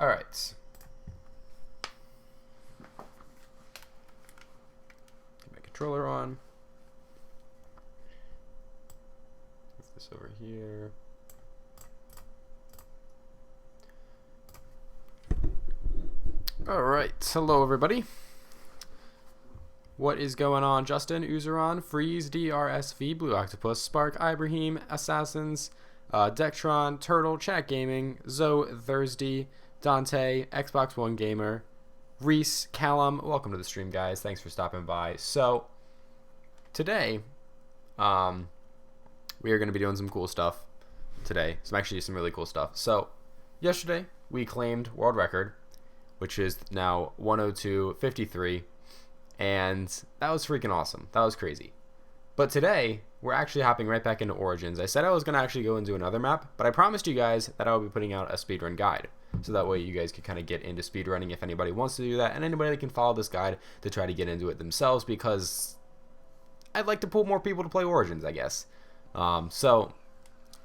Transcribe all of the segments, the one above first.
Alright. Get my controller on. Move this over here. Alright, hello everybody. What is going on? Justin, Uzeron, Freeze, DRSV, Blue Octopus, Spark, Ibrahim, Assassins, Dectron, Turtle, Chat Gaming, Zoe, Thursday, Dante, Xbox One Gamer, Reese, Callum. Welcome to the stream, guys. Thanks for stopping by. So, today, we are going to be doing some cool stuff today. Some really cool stuff. So, yesterday, we claimed world record, which is now 102.53, and that was freaking awesome. That was crazy. But today, we're actually hopping right back into Origins. I said I was going to actually go into another map, but I promised you guys that I will be putting out a speedrun guide. So that way you guys can kind of get into speedrunning if anybody wants to do that, and anybody that can follow this guide to try to get into it themselves, because I'd like to pull more people to play Origins, I guess. So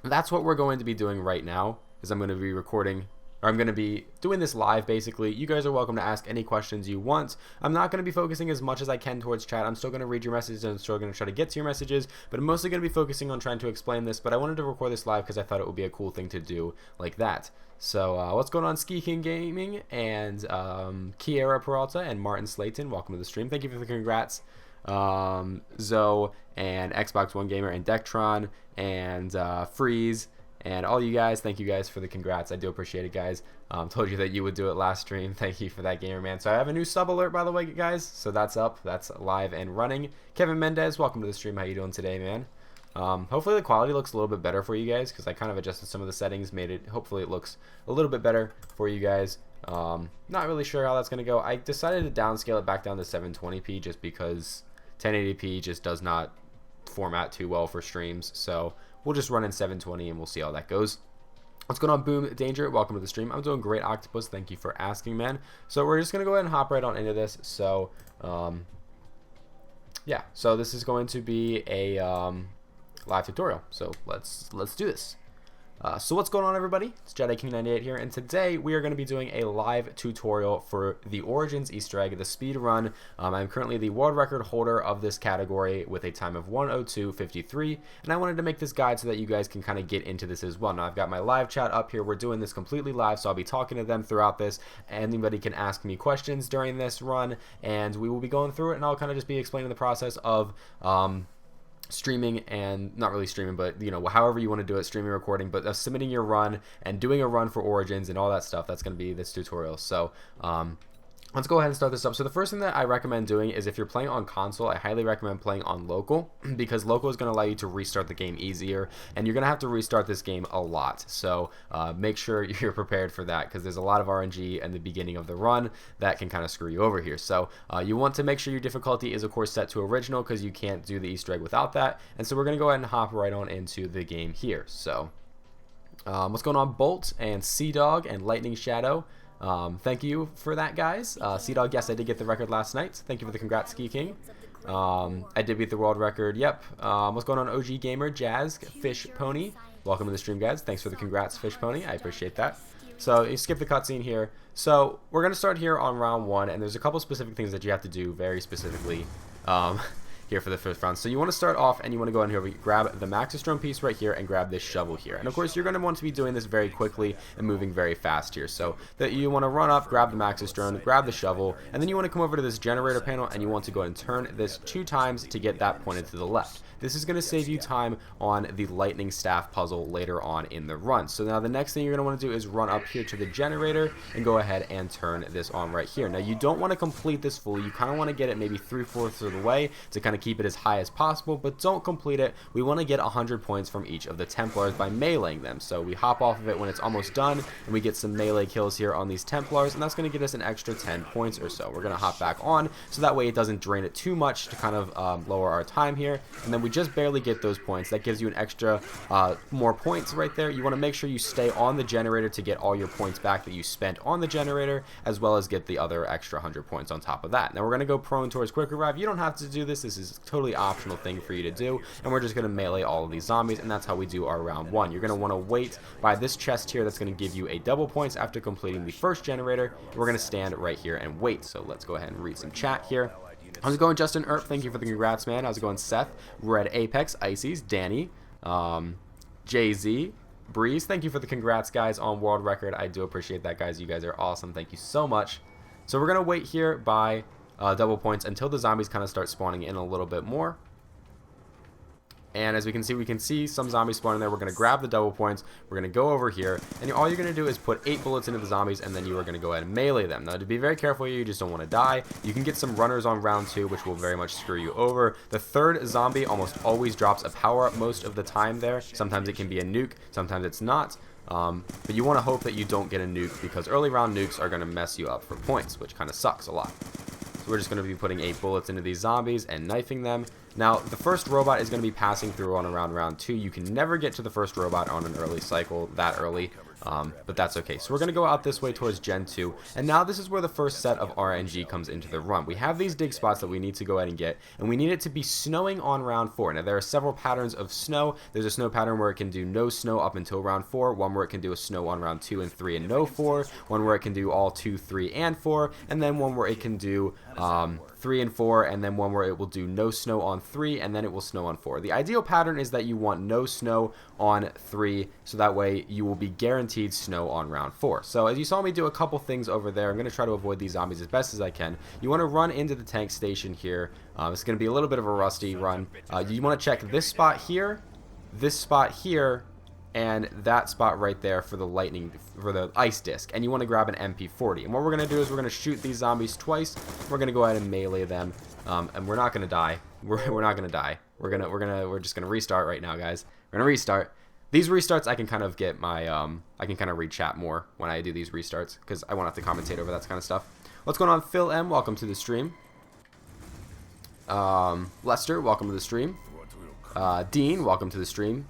that's what we're going to be doing right now, is I'm going to be recording, or I'm going to be doing this live, basically. You guys are welcome to ask any questions you want. I'm not going to be focusing as much as I can towards chat. I'm still going to read your messages, and I'm still going to try to get to your messages, but I'm mostly going to be focusing on trying to explain this. But I wanted to record this live because I thought it would be a cool thing to do like that. So what's going on, Ski King Gaming and Kiera Peralta and Martin Slayton? Welcome to the stream. Thank you for the congrats. Zoe and Xbox One Gamer and Dectron and Freeze. And all you guys, thank you guys for the congrats. I do appreciate it, guys. Told you that you would do it last stream. Thank you for that, Gamer Man. So I have a new sub alert, by the way, guys. So that's up. That's live and running. Kevin Mendez, welcome to the stream. How you doing today, man? Hopefully the quality looks a little bit better for you guys, because I kind of adjusted some of the settings, hopefully it looks a little bit better for you guys. Not really sure how that's going to go. I decided to downscale it back down to 720p just because 1080p just does not format too well for streams. So we'll just run in 720 and we'll see how that goes. What's going on, Boom Danger? Welcome to the stream. I'm doing great, Octopus. Thank you for asking, man. So we're just going to go ahead and hop right on into this. So, yeah. So this is going to be a live tutorial. So let's do this. So what's going on, everybody? It's Jedi King 98 here, and today we are going to be doing a live tutorial for the Origins Easter egg, the speed run. I'm currently the world record holder of this category with a time of 102.53, and I wanted to make this guide so that you guys can kind of get into this as well. Now I've got my live chat up here. We're doing this completely live, so I'll be talking to them throughout this. Anybody can ask me questions during this run, and we will be going through it, and I'll kind of just be explaining the process of streaming, and not really streaming, but you know, however you want to do it, streaming, recording, but submitting your run and doing a run for Origins and all that stuff. That's going to be this tutorial. So let's go ahead and start this up. So the first thing that I recommend doing is, if you're playing on console, I highly recommend playing on local, because local is going to allow you to restart the game easier, and you're going to have to restart this game a lot. So make sure you're prepared for that, because there's a lot of RNG in the beginning of the run that can kind of screw you over here. So you want to make sure your difficulty is, of course, set to original, because you can't do the Easter egg without that. And so we're going to go ahead and hop right on into the game here. So what's going on, Bolt and Sea Dog and Lightning Shadow? Thank you for that, guys. Sea Dog, yes, I did get the record last night. Thank you for the congrats, Ski King. I did beat the world record. Yep. What's going on, OG Gamer, Jazz, Fish Pony? Welcome to the stream, guys. Thanks for the congrats, Fish Pony. I appreciate that. So you skip the cutscene here. So we're going to start here on round 1, and there's a couple specific things that you have to do very specifically here for the first round. So you want to start off, and you want to go in here, grab the Maxistone piece right here, and grab this shovel here. And of course, you're going to want to be doing this very quickly and moving very fast here. So that you want to run up, grab the Maxistone, grab the shovel, and then you want to come over to this generator panel, and you want to go and turn this 2 times to get that pointed to the left. This is going to save you time on the lightning staff puzzle later on in the run. So now the next thing you're going to want to do is run up here to the generator and go ahead and turn this on right here. Now you don't want to complete this fully. You kind of want to get it maybe 3/4 of the way to kind of keep it as high as possible, but don't complete it. We want to get 100 points from each of the Templars by meleeing them. So we hop off of it when it's almost done, and we get some melee kills here on these Templars, and that's going to get us an extra 10 points or so. We're going to hop back on, so that way it doesn't drain it too much to kind of lower our time here. And then we just barely get those points. That gives you an extra more points right there. You want to make sure you stay on the generator to get all your points back that you spent on the generator, as well as get the other extra 100 points on top of that. Now we're going to go prone towards quick revive. You don't have to do this. This is is a totally optional thing for you to do, and we're just going to melee all of these zombies, and that's how we do our round 1. You're going to want to wait by this chest here that's going to give you a double points after completing the first generator. We're going to stand right here and wait. So let's go ahead and read some chat here. How's it going, Justin Earp? Thank you for the congrats, man. How's it going, Seth? Red Apex, Ices, Danny, Jay-Z, Breeze. Thank you for the congrats, guys, on world record. I do appreciate that, guys. You guys are awesome. Thank you so much. So we're going to wait here by double points until the zombies kind of start spawning in a little bit more. And as we can see some zombies spawning there. We're going to grab the double points. We're going to go over here. And all you're going to do is put 8 bullets into the zombies, and then you are going to go ahead and melee them. Now, to be very careful here, you just don't want to die. You can get some runners on round 2, which will very much screw you over. The third zombie almost always drops a power-up most of the time there. Sometimes it can be a nuke. Sometimes it's not. But you want to hope that you don't get a nuke, because early round nukes are going to mess you up for points, which kind of sucks a lot. So we're just going to be putting 8 bullets into these zombies and knifing them. Now, the first robot is going to be passing through on around round 2. You can never get to the first robot on an early cycle that early, but that's okay. So we're going to go out this way towards Gen 2, and now this is where the first set of RNG comes into the run. We have these dig spots that we need to go ahead and get, and we need it to be snowing on round 4. Now, there are several patterns of snow. There's a snow pattern where it can do no snow up until round 4, one where it can do a snow on round 2 and 3 and no 4, one where it can do all 2, 3, and 4, and then one where it can do 3 and 4, and then one where it will do no snow on 3, and then it will snow on 4. The ideal pattern is that you want no snow on 3, so that way you will be guaranteed snow on round 4. So as you saw me do a couple things over there, I'm going to try to avoid these zombies as best as I can. You want to run into the tank station here. It's going to be a little bit of a rusty run. You want to check this spot here, and that spot right there for the ice disc, and you want to grab an MP40. And what we're going to do is we're going to shoot these zombies twice. We're going to go ahead and melee them, and we're not going to die. We're not going to die. We're just going to restart right now, guys. We're going to restart. These restarts, I can kind of get my I can kind of read chat more when I do these restarts, because I won't have to commentate over that kind of stuff. What's going on, Phil M? Welcome to the stream. Lester, welcome to the stream. Dean, welcome to the stream.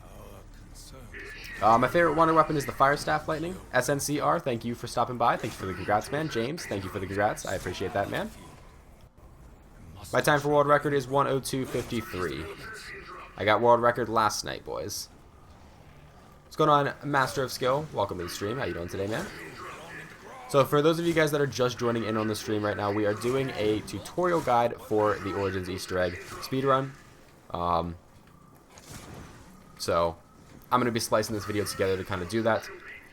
My favorite wonder weapon is the Fire Staff Lightning. SNCR, thank you for stopping by. Thank you for the congrats, man. James, thank you for the congrats. I appreciate that, man. My time for world record is 1:02:53. I got world record last night, boys. What's going on, Master of Skill? Welcome to the stream. How you doing today, man? So for those of you guys that are just joining in on the stream right now, we are doing a tutorial guide for the Origins Easter egg speedrun. So I'm going to be slicing this video together to kind of do that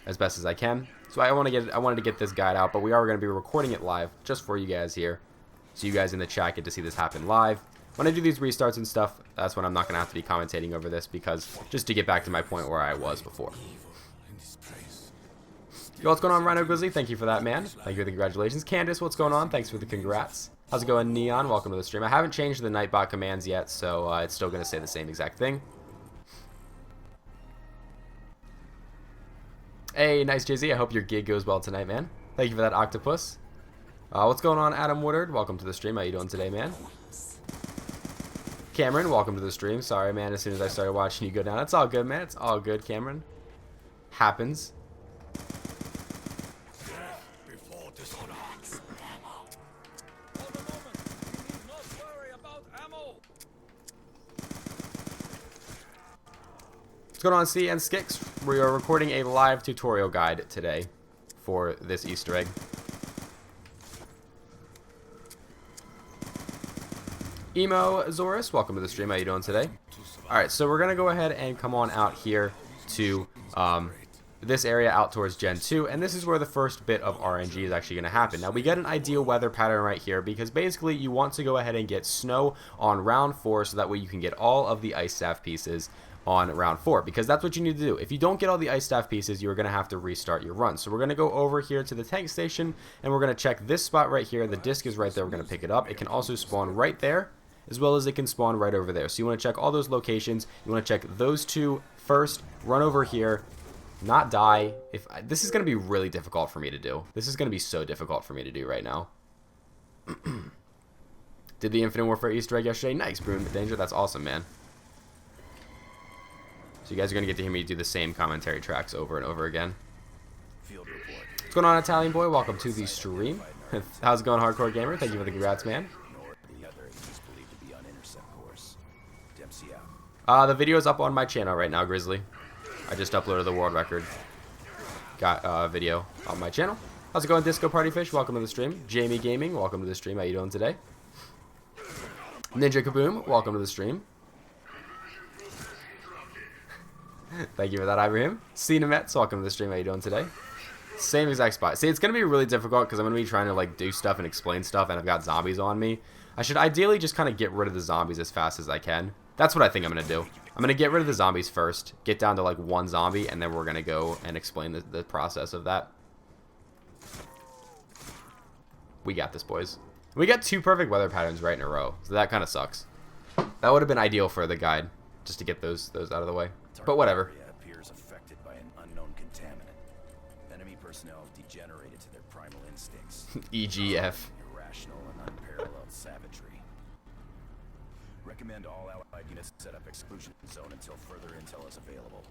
as best as I can. So I wanted to get this guide out, but we are going to be recording it live just for you guys here, so you guys in the chat get to see this happen live. When I do these restarts and stuff, that's when I'm not going to have to be commentating over this, because just to get back to my point where I was before. Yo, what's going on, Rhino Grizzly? Thank you for that, man. Thank you for the congratulations. Candace, what's going on? Thanks for the congrats. How's it going, Neon? Welcome to the stream. I haven't changed the Nightbot commands yet, so it's still going to say the same exact thing. Hey, nice Jay-Z. I hope your gig goes well tonight, man. Thank you for that, Octopus. What's going on, Adam Woodard? Welcome to the stream. How you doing today, man? Cameron, welcome to the stream. Sorry, man, as soon as I started watching you go down. It's all good, man. It's all good, Cameron. Happens. What's going on, C and Skix? We are recording a live tutorial guide today for this Easter egg. Emo Zorus, welcome to the stream. How you doing today? Alright, so we're going to go ahead and come on out here to this area out towards Gen 2, and this is where the first bit of RNG is actually going to happen. Now, we get an ideal weather pattern right here, because basically you want to go ahead and get snow on round 4, so that way you can get all of the ice staff pieces on round 4, because that's what you need to do. If you don't get all the ice staff pieces, you're going to have to restart your run. So we're going to go over here to the tank station, and we're going to check this spot right here. The disc is right there. We're going to pick it up. It can also spawn right there, as well as it can spawn right over there. So you want to check all those locations. You want to check those two first. Run over here. Not die. This is going to be really difficult for me to do. This is going to be so difficult for me to do right now. Did the Infinite Warfare Easter egg yesterday? Nice, Bruin Danger. That's awesome, man. So you guys are going to get to hear me do the same commentary tracks over and over again. What's going on, Italian boy? Welcome to the stream. How's it going, Hardcore Gamer? Thank you for the congrats, man. The video is up on my channel right now, Grizzly. I just uploaded the world record. Got video on my channel. How's it going, Disco Party Fish? Welcome to the stream. Jamie Gaming, welcome to the stream. How you doing today? Ninja Kaboom, welcome to the stream. Thank you for that, Ibrahim. Cinemets, welcome to the stream. How you doing today? Same exact spot. See, it's going to be really difficult because I'm going to be trying to like do stuff and explain stuff, and I've got zombies on me. I should ideally just kind of get rid of the zombies as fast as I can. That's what I think I'm going to do. I'm going to get rid of the zombies first, get down to like one zombie, and then we're going to go and explain the process of that. We got this, boys. We got 2 perfect weather patterns right in a row, so that kind of sucks. That would have been ideal for the guide, just to get those out of the way. But whatever. Appears affected by an unknown contaminant. Enemy personnel degenerated to their primal instincts. EGF. Irrational and unparalleled savagery. Recommend all allied units set up exclusion zone until further intel is available.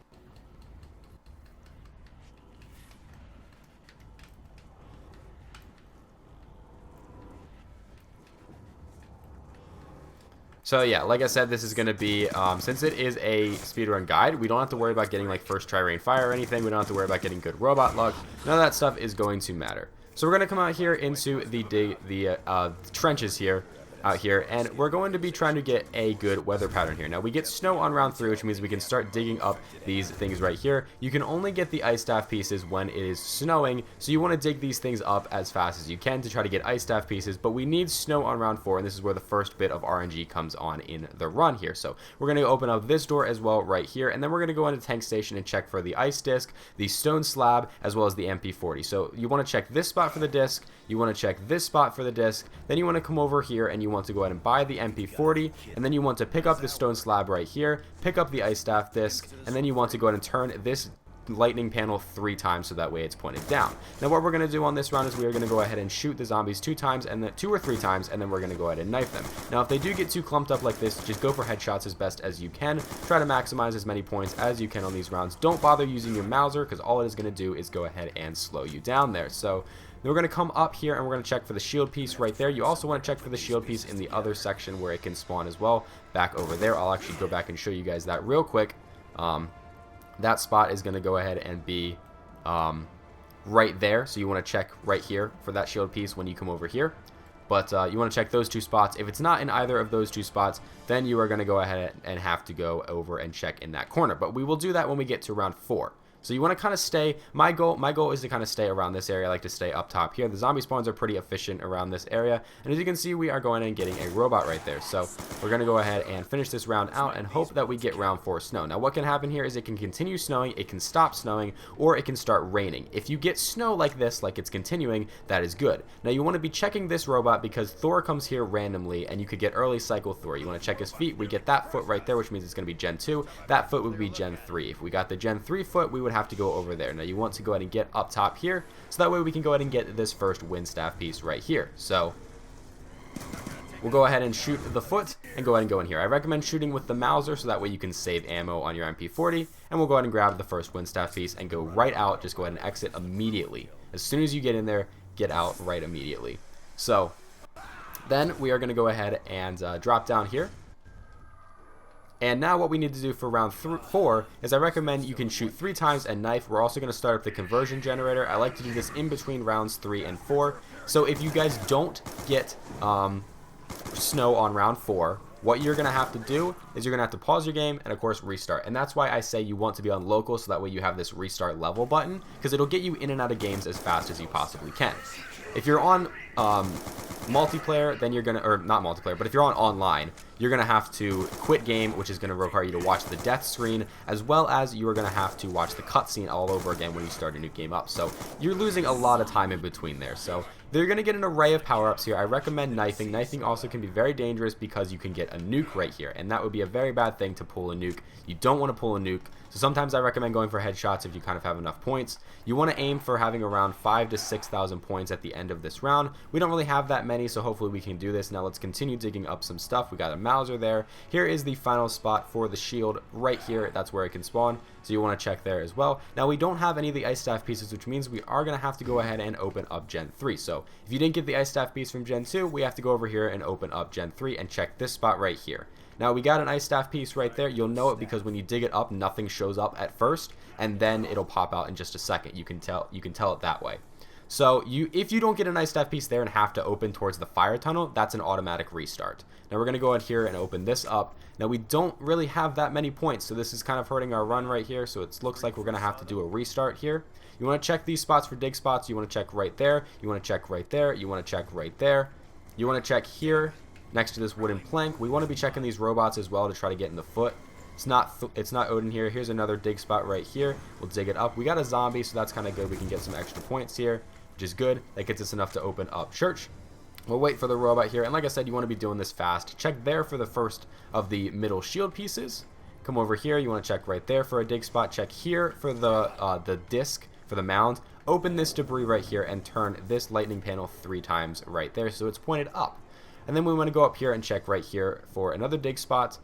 So yeah, like I said, this is going to be, since it is a speedrun guide, we don't have to worry about getting like first try rain fire or anything. We don't have to worry about getting good robot luck. None of that stuff is going to matter. So we're going to come out here into the trenches here, out here, and we're going to be trying to get a good weather pattern here. Now we get snow on round 3, which means we can start digging up these things right here. You can only get the ice staff pieces when it is snowing, so you want to dig these things up as fast as you can to try to get ice staff pieces, but we need snow on round 4, and this is where the first bit of RNG comes on in the run here. So we're going to open up this door as well right here, and then we're going to go into tank station and check for the ice disc, the stone slab, as well as the MP40. So you want to check this spot for the disc, you want to check this spot for the disc, then you want to come over here and you want to go ahead and buy the MP40, and then you want to pick up the stone slab right here, pick up the ice staff disc, and then you want to go ahead and turn this lightning panel 3 times so that way it's pointed down. Now what we're going to do on this round is we are going to go ahead and shoot the zombies 2 times, and then 2 or 3 times, and then we're going to go ahead and knife them. Now if they do get too clumped up like this, just go for headshots as best as you can. Try to maximize as many points as you can on these rounds. Don't bother using your Mauser, because all it is going to do is go ahead and slow you down there. So then we're going to come up here and we're going to check for the shield piece right there. You also want to check for the shield piece in the other section where it can spawn as well, back over there. I'll actually go back and show you guys that real quick. That spot is going to go ahead and be right there, so you want to check right here for that shield piece when you come over here. But you want to check those 2 spots. If it's not in either of those 2 spots, then you are going to go ahead and have to go over and check in that corner. But we will do that when we get to round 4. So you want to kind of stay, my goal is to kind of stay around this area. I like to stay up top here. The zombie spawns are pretty efficient around this area. And as you can see, we are going and getting a robot right there. So we're going to go ahead and finish this round out and hope that we get round 4 snow. Now what can happen here is it can continue snowing, it can stop snowing, or it can start raining. If you get snow like this, like it's continuing, that is good. Now you want to be checking this robot because Thor comes here randomly and you could get early cycle Thor. You want to check his feet. We get that foot right there, which means it's going to be Gen 2. That foot would be Gen 3. If we got the Gen 3 foot, we would have to go over there. Now you want to go ahead and get up top here, so that way we can go ahead and get this first wind staff piece right here. So we'll go ahead and shoot the foot and go ahead and go in here. I recommend shooting with the Mauser so that way you can save ammo on your MP40, and we'll go ahead and grab the first wind staff piece and go right out. Just go ahead and exit immediately. As soon as you get in there, get out right immediately. So then we are going to go ahead and drop down here. And now what we need to do for round 4 is I recommend you can shoot 3 times and knife. We're also going to start up the conversion generator. I like to do this in between rounds 3 and 4. So if you guys don't get snow on round 4, what you're going to have to do is you're going to have to pause your game and of course restart. And that's why I say you want to be on local, so that way you have this restart level button, because it'll get you in and out of games as fast as you possibly can. If you're on multiplayer, then you're gonna, or not multiplayer, but if you're on online, you're gonna have to quit game, which is gonna require you to watch the death screen, as well as you are gonna have to watch the cutscene all over again when you start a new game up. So you're losing a lot of time in between there. So they're gonna get an array of power-ups here. I recommend knifing. Knifing also can be very dangerous because you can get a nuke right here, and that would be a very bad thing to pull a nuke. You don't want to pull a nuke. So sometimes I recommend going for headshots if you kind of have enough points. You want to aim for having around 5,000 to 6,000 points at the end of this round. We don't really have that many, so hopefully we can do this. Now let's continue digging up some stuff. We got a Mauser there. Here is the final spot for the shield right here. That's where it can spawn, so you want to check there as well. Now we don't have any of the ice staff pieces, which means we are going to have to go ahead and open up Gen 3. So if you didn't get the ice staff piece from Gen 2, we have to go over here and open up Gen 3 and check this spot right here. Now we got an ice staff piece right there. You'll know it because when you dig it up, nothing shows up at first, and then it'll pop out in just a second. You can tell it that way. So if you don't get an ice staff piece there and have to open towards the fire tunnel, that's an automatic restart. Now we're going to go ahead here and open this up. Now we don't really have that many points, so this is kind of hurting our run right here. So it looks like we're going to have to do a restart here. You want to check these spots for dig spots. You want to check right there. You want to check right there. You want to check right there. You want to check here next to this wooden plank. We want to be checking these robots as well to try to get in the foot. It's not Odin here. Here's another dig spot right here. We'll dig it up. We got a zombie, so that's kind of good. We can get some extra points here, which is good. That gets us enough to open up church. We'll wait for the robot here, and like I said, you want to be doing this fast. Check there for the first of the middle shield pieces. Come over here. You want to check right there for a dig spot. Check here for the disc for the mound. Open this debris right here and turn this lightning panel 3 times right there so it's pointed up. And then we want to go up here and check right here for another dig spot.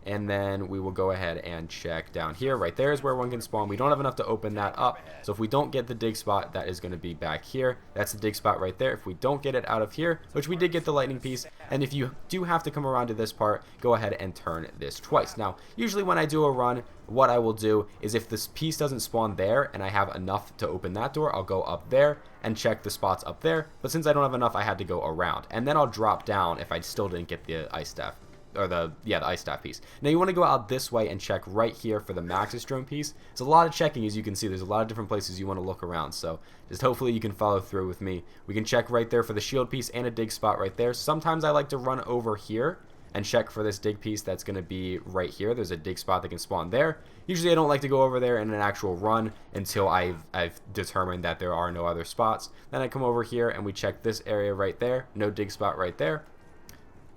And then we will go ahead and check down here. Right there is where one can spawn. We don't have enough to open that up. So if we don't get the dig spot, that is going to be back here. That's the dig spot right there. If we don't get it out of here, which we did get the lightning piece, and if you do have to come around to this part, go ahead and turn this twice. Now, usually when I do a run, what I will do is if this piece doesn't spawn there and I have enough to open that door, I'll go up there and check the spots up there. But since I don't have enough, I had to go around. And then I'll drop down if I still didn't get the ice staff. Or the ice staff piece. Now you want to go out this way and check right here for the Maxis drone piece. It's a lot of checking, as you can see. There's a lot of different places you want to look around, so just hopefully you can follow through with me. We can check right there for the shield piece and a dig spot right there. Sometimes I like to run over here and check for this dig piece that's going to be right here. There's a dig spot that can spawn there. Usually I don't like to go over there in an actual run until I've determined that there are no other spots. Then I come over here and we check this area right there. No dig spot right there.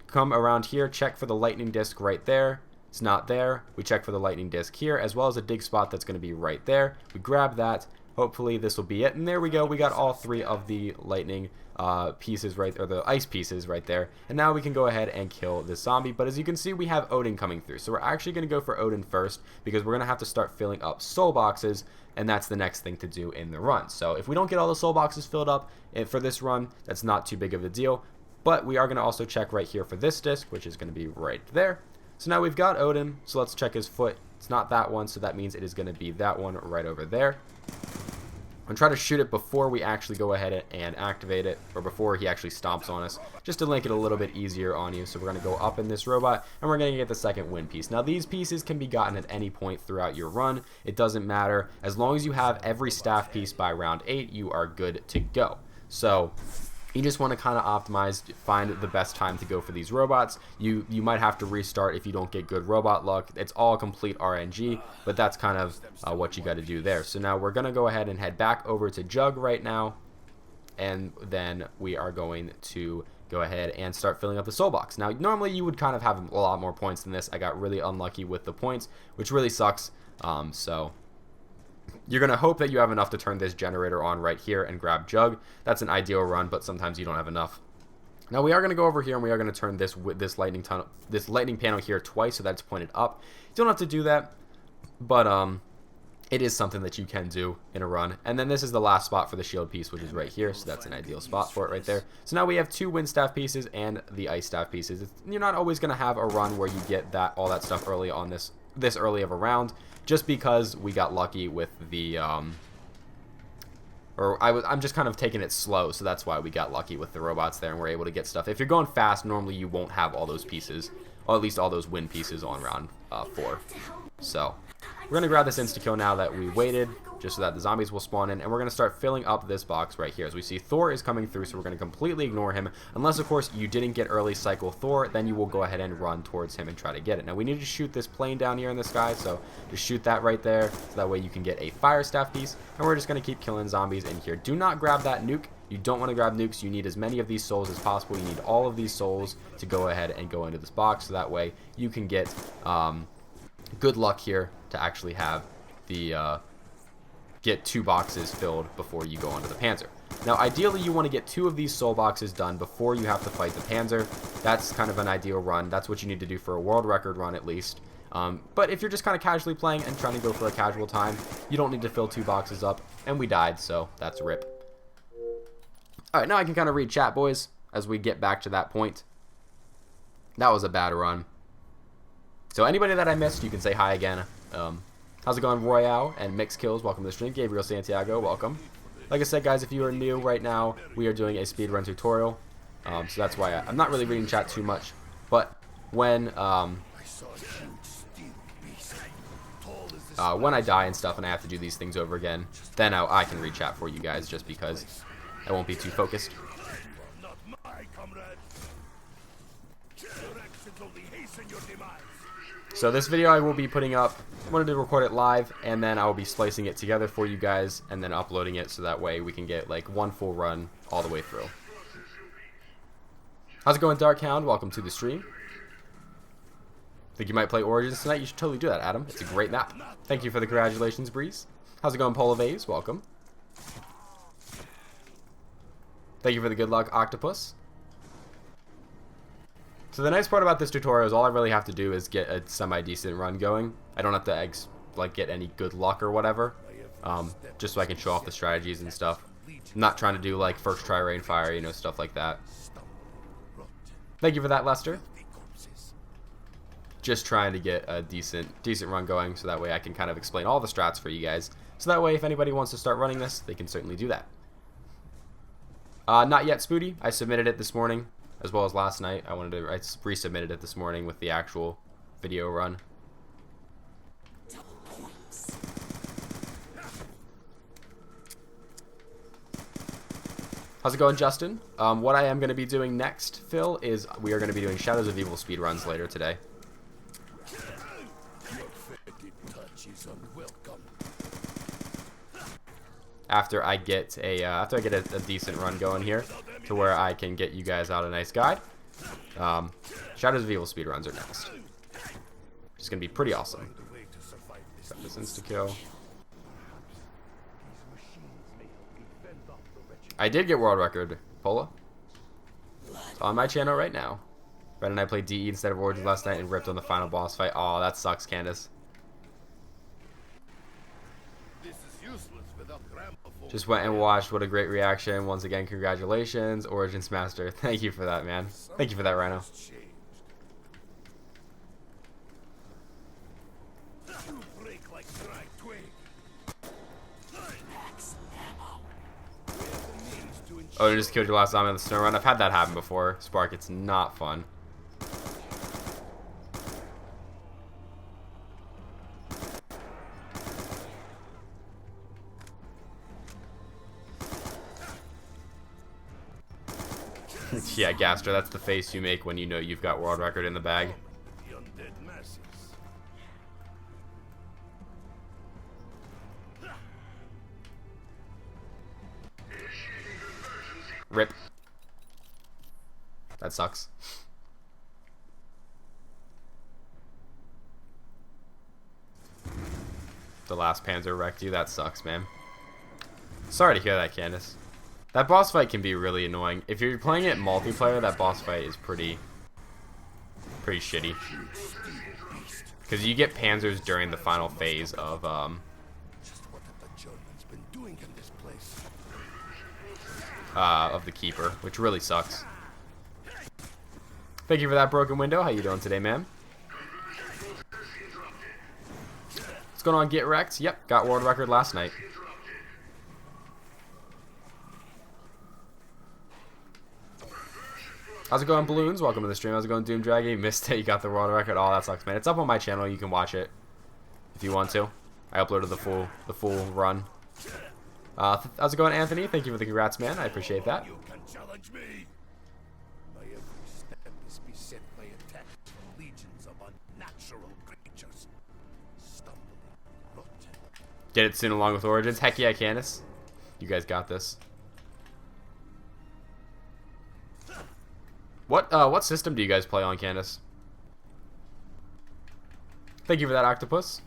Come around here, check for the lightning disc right there. It's not there. We check for the lightning disc here, as well as a dig spot that's going to be right there. We grab that. Hopefully this will be it. And there we go. We got all 3 of the lightning pieces right, or the ice pieces right there. And now we can go ahead and kill this zombie. But as you can see, we have Odin coming through. So we're actually going to go for Odin first, because we're going to have to start filling up soul boxes. And that's the next thing to do in the run. So if we don't get all the soul boxes filled up for this run, that's not too big of a deal. But we are going to also check right here for this disc, which is going to be right there. So now we've got Odin, so let's check his foot. It's not that one, so that means it is going to be that one right over there. I'm going to try to shoot it before we actually go ahead and activate it, or before he actually stomps on us, just to make it a little bit easier on you. So we're going to go up in this robot, and we're going to get the second win piece. Now these pieces can be gotten at any point throughout your run. It doesn't matter. As long as you have every staff piece by round 8, you are good to go. So you just want to kind of optimize, find the best time to go for these robots. You might have to restart if you don't get good robot luck. It's all complete RNG, but that's kind of what you got to do there. So now we're going to go ahead and head back over to Jug right now, and then we are going to go ahead and start filling up the soul box. Now, normally you would kind of have a lot more points than this. I got really unlucky with the points, which really sucks. So you're going to hope that you have enough to turn this generator on right here and grab Jug. That's an ideal run, but sometimes you don't have enough. Now we are going to go over here and we are going to turn this lightning panel here twice so that it's pointed up. You don't have to do that, but it is something that you can do in a run. And then this is the last spot for the shield piece, which is right here, so that's an ideal spot for it right there. So now we have 2 wind staff pieces and the ice staff pieces. You're not always going to have a run where you get all that stuff early on this early of a round, just because we got lucky with the I'm just kind of taking it slow, so that's why we got lucky with the robots there and we're able to get stuff. If you're going fast, normally you won't have all those pieces, or at least all those win pieces on round 4. So we're going to grab this insta-kill now that we waited, just so that the zombies will spawn in, and we're going to start filling up this box right here. As we see, Thor is coming through, so we're going to completely ignore him, unless, of course, you didn't get early cycle Thor, then you will go ahead and run towards him and try to get it. Now, we need to shoot this plane down here in the sky, so just shoot that right there, so that way you can get a fire staff piece, and we're just going to keep killing zombies in here. Do not grab that nuke. You don't want to grab nukes. You need as many of these souls as possible. You need all of these souls to go ahead and go into this box, so that way you can get good luck here to actually have the get 2 boxes filled before you go onto the Panzer. Now ideally you want to get 2 of these soul boxes done before you have to fight the Panzer. That's kind of an ideal run. That's what you need to do for a world record run at least. But if you're just kind of casually playing and trying to go for a casual time, you don't need to fill 2 boxes up, and we died, so that's a rip. Alright, now I can kind of read chat, boys, as we get back to that point. That was a bad run. So anybody that I missed, you can say hi again. How's it going, Royale and Mixed Kills? Welcome to the stream. Gabriel Santiago, welcome. Like I said, guys, if you are new right now, we are doing a speedrun tutorial. So that's why I'm not really reading chat too much. But when I die and stuff and I have to do these things over again, then I can read chat for you guys just because I won't be too focused. So this video I will be putting up, I wanted to record it live, and then I will be splicing it together for you guys, and then uploading it so that way we can get like one full run all the way through. How's it going, Darkhound? Welcome to the stream. Think you might play Origins tonight? You should totally do that, Adam. It's a great map. Thank you for the congratulations, Breeze. How's it going, Polar Vase? Welcome. Thank you for the good luck, Octopus. So the nice part about this tutorial is all I really have to do is get a semi-decent run going. I don't have to like get any good luck or whatever, just so I can show off the strategies and stuff. I'm not trying to do like first try rainfire, you know, stuff like that. Thank you for that, Lester. Just trying to get a decent run going so that way I can kind of explain all the strats for you guys. So that way if anybody wants to start running this, they can certainly do that. Not yet, Spoody. I submitted it this morning, as well as last night. I resubmitted it this morning with the actual video run. How's it going, Justin? What I am going to be doing next, Phil, is we are going to be doing Shadows of Evil speedruns later today. After I get a decent run going here, to where I can get you guys out a nice guide. Shadows of Evil speedruns are next. It's gonna be pretty awesome. Got this insta kill. I did get world record, Pola. It's on my channel right now. Brent and I played DE instead of Origins last night and ripped on the final boss fight. Oh, that sucks, Candace. Just went and watched. What a great reaction. Once again, congratulations, Origins Master. Thank you for that, man. Thank you for that, Rhino. Oh, you just killed your last zombie on the snow run? I've had that happen before. Spark, it's not fun. Yeah, Gaster, that's the face you make when you know you've got world record in the bag. Rip. That sucks. The last Panzer wrecked you. That sucks, man. Sorry to hear that, Candace. That boss fight can be really annoying. If you're playing it multiplayer, that boss fight is pretty shitty. Because you get panzers during the final phase of the Keeper, which really sucks. Thank you for that broken window. How you doing today, man? What's going on, Get Wrecked? Yep, got world record last night. How's it going, Balloons? Welcome to the stream. How's it going, Doom Draggy? Missed it. You got the world record. Oh, that sucks, man. It's up on my channel. You can watch it if you want to. I uploaded the full run. How's it going, Anthony? Thank you for the congrats, man. I appreciate that. You can challenge me. My every step is beset by attacks from legions of unnatural creatures. Stumbling, rotten. Get it soon along with Origins. Heck yeah, Candace. You guys got this. What system do you guys play on, Candace? Thank you for that, Octopus.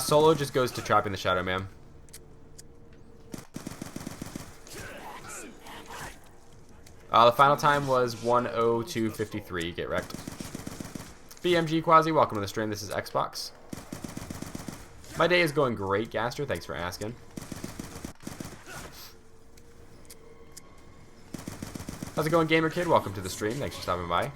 Solo just goes to trapping the Shadow Man. The final time was 1:02:53. Get wrecked. BMG Quasi, welcome to the stream. This is Xbox. My day is going great, Gaster. Thanks for asking. How's it going, Gamer Kid? Welcome to the stream. Thanks for stopping by.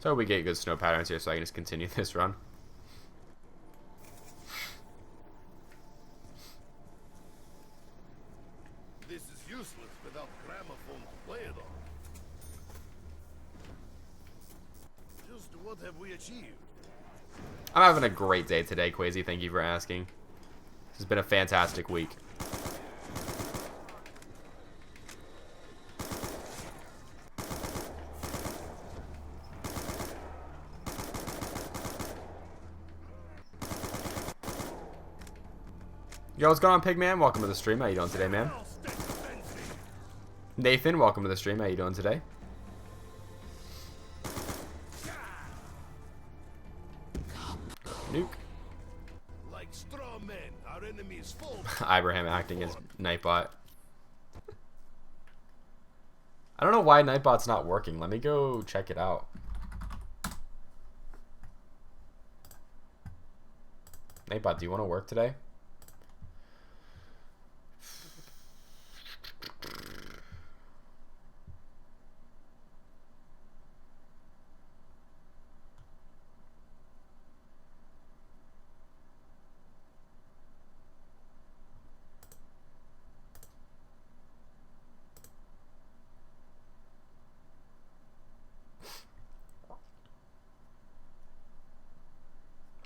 So we get good snow patterns here, so I can just continue this run. This is useless without gramophone to play it on. Just what have we achieved? I'm having a great day today, Quasi. Thank you for asking. This has been a fantastic week. Yo, what's going on, Pigman? Welcome to the stream. How you doing today, man? Nathan, welcome to the stream. How you doing today? Nuke. Like straw men, our enemies fall. Ibrahim acting as Nightbot. I don't know why Nightbot's not working. Let me go check it out. Nightbot, do you want to work today?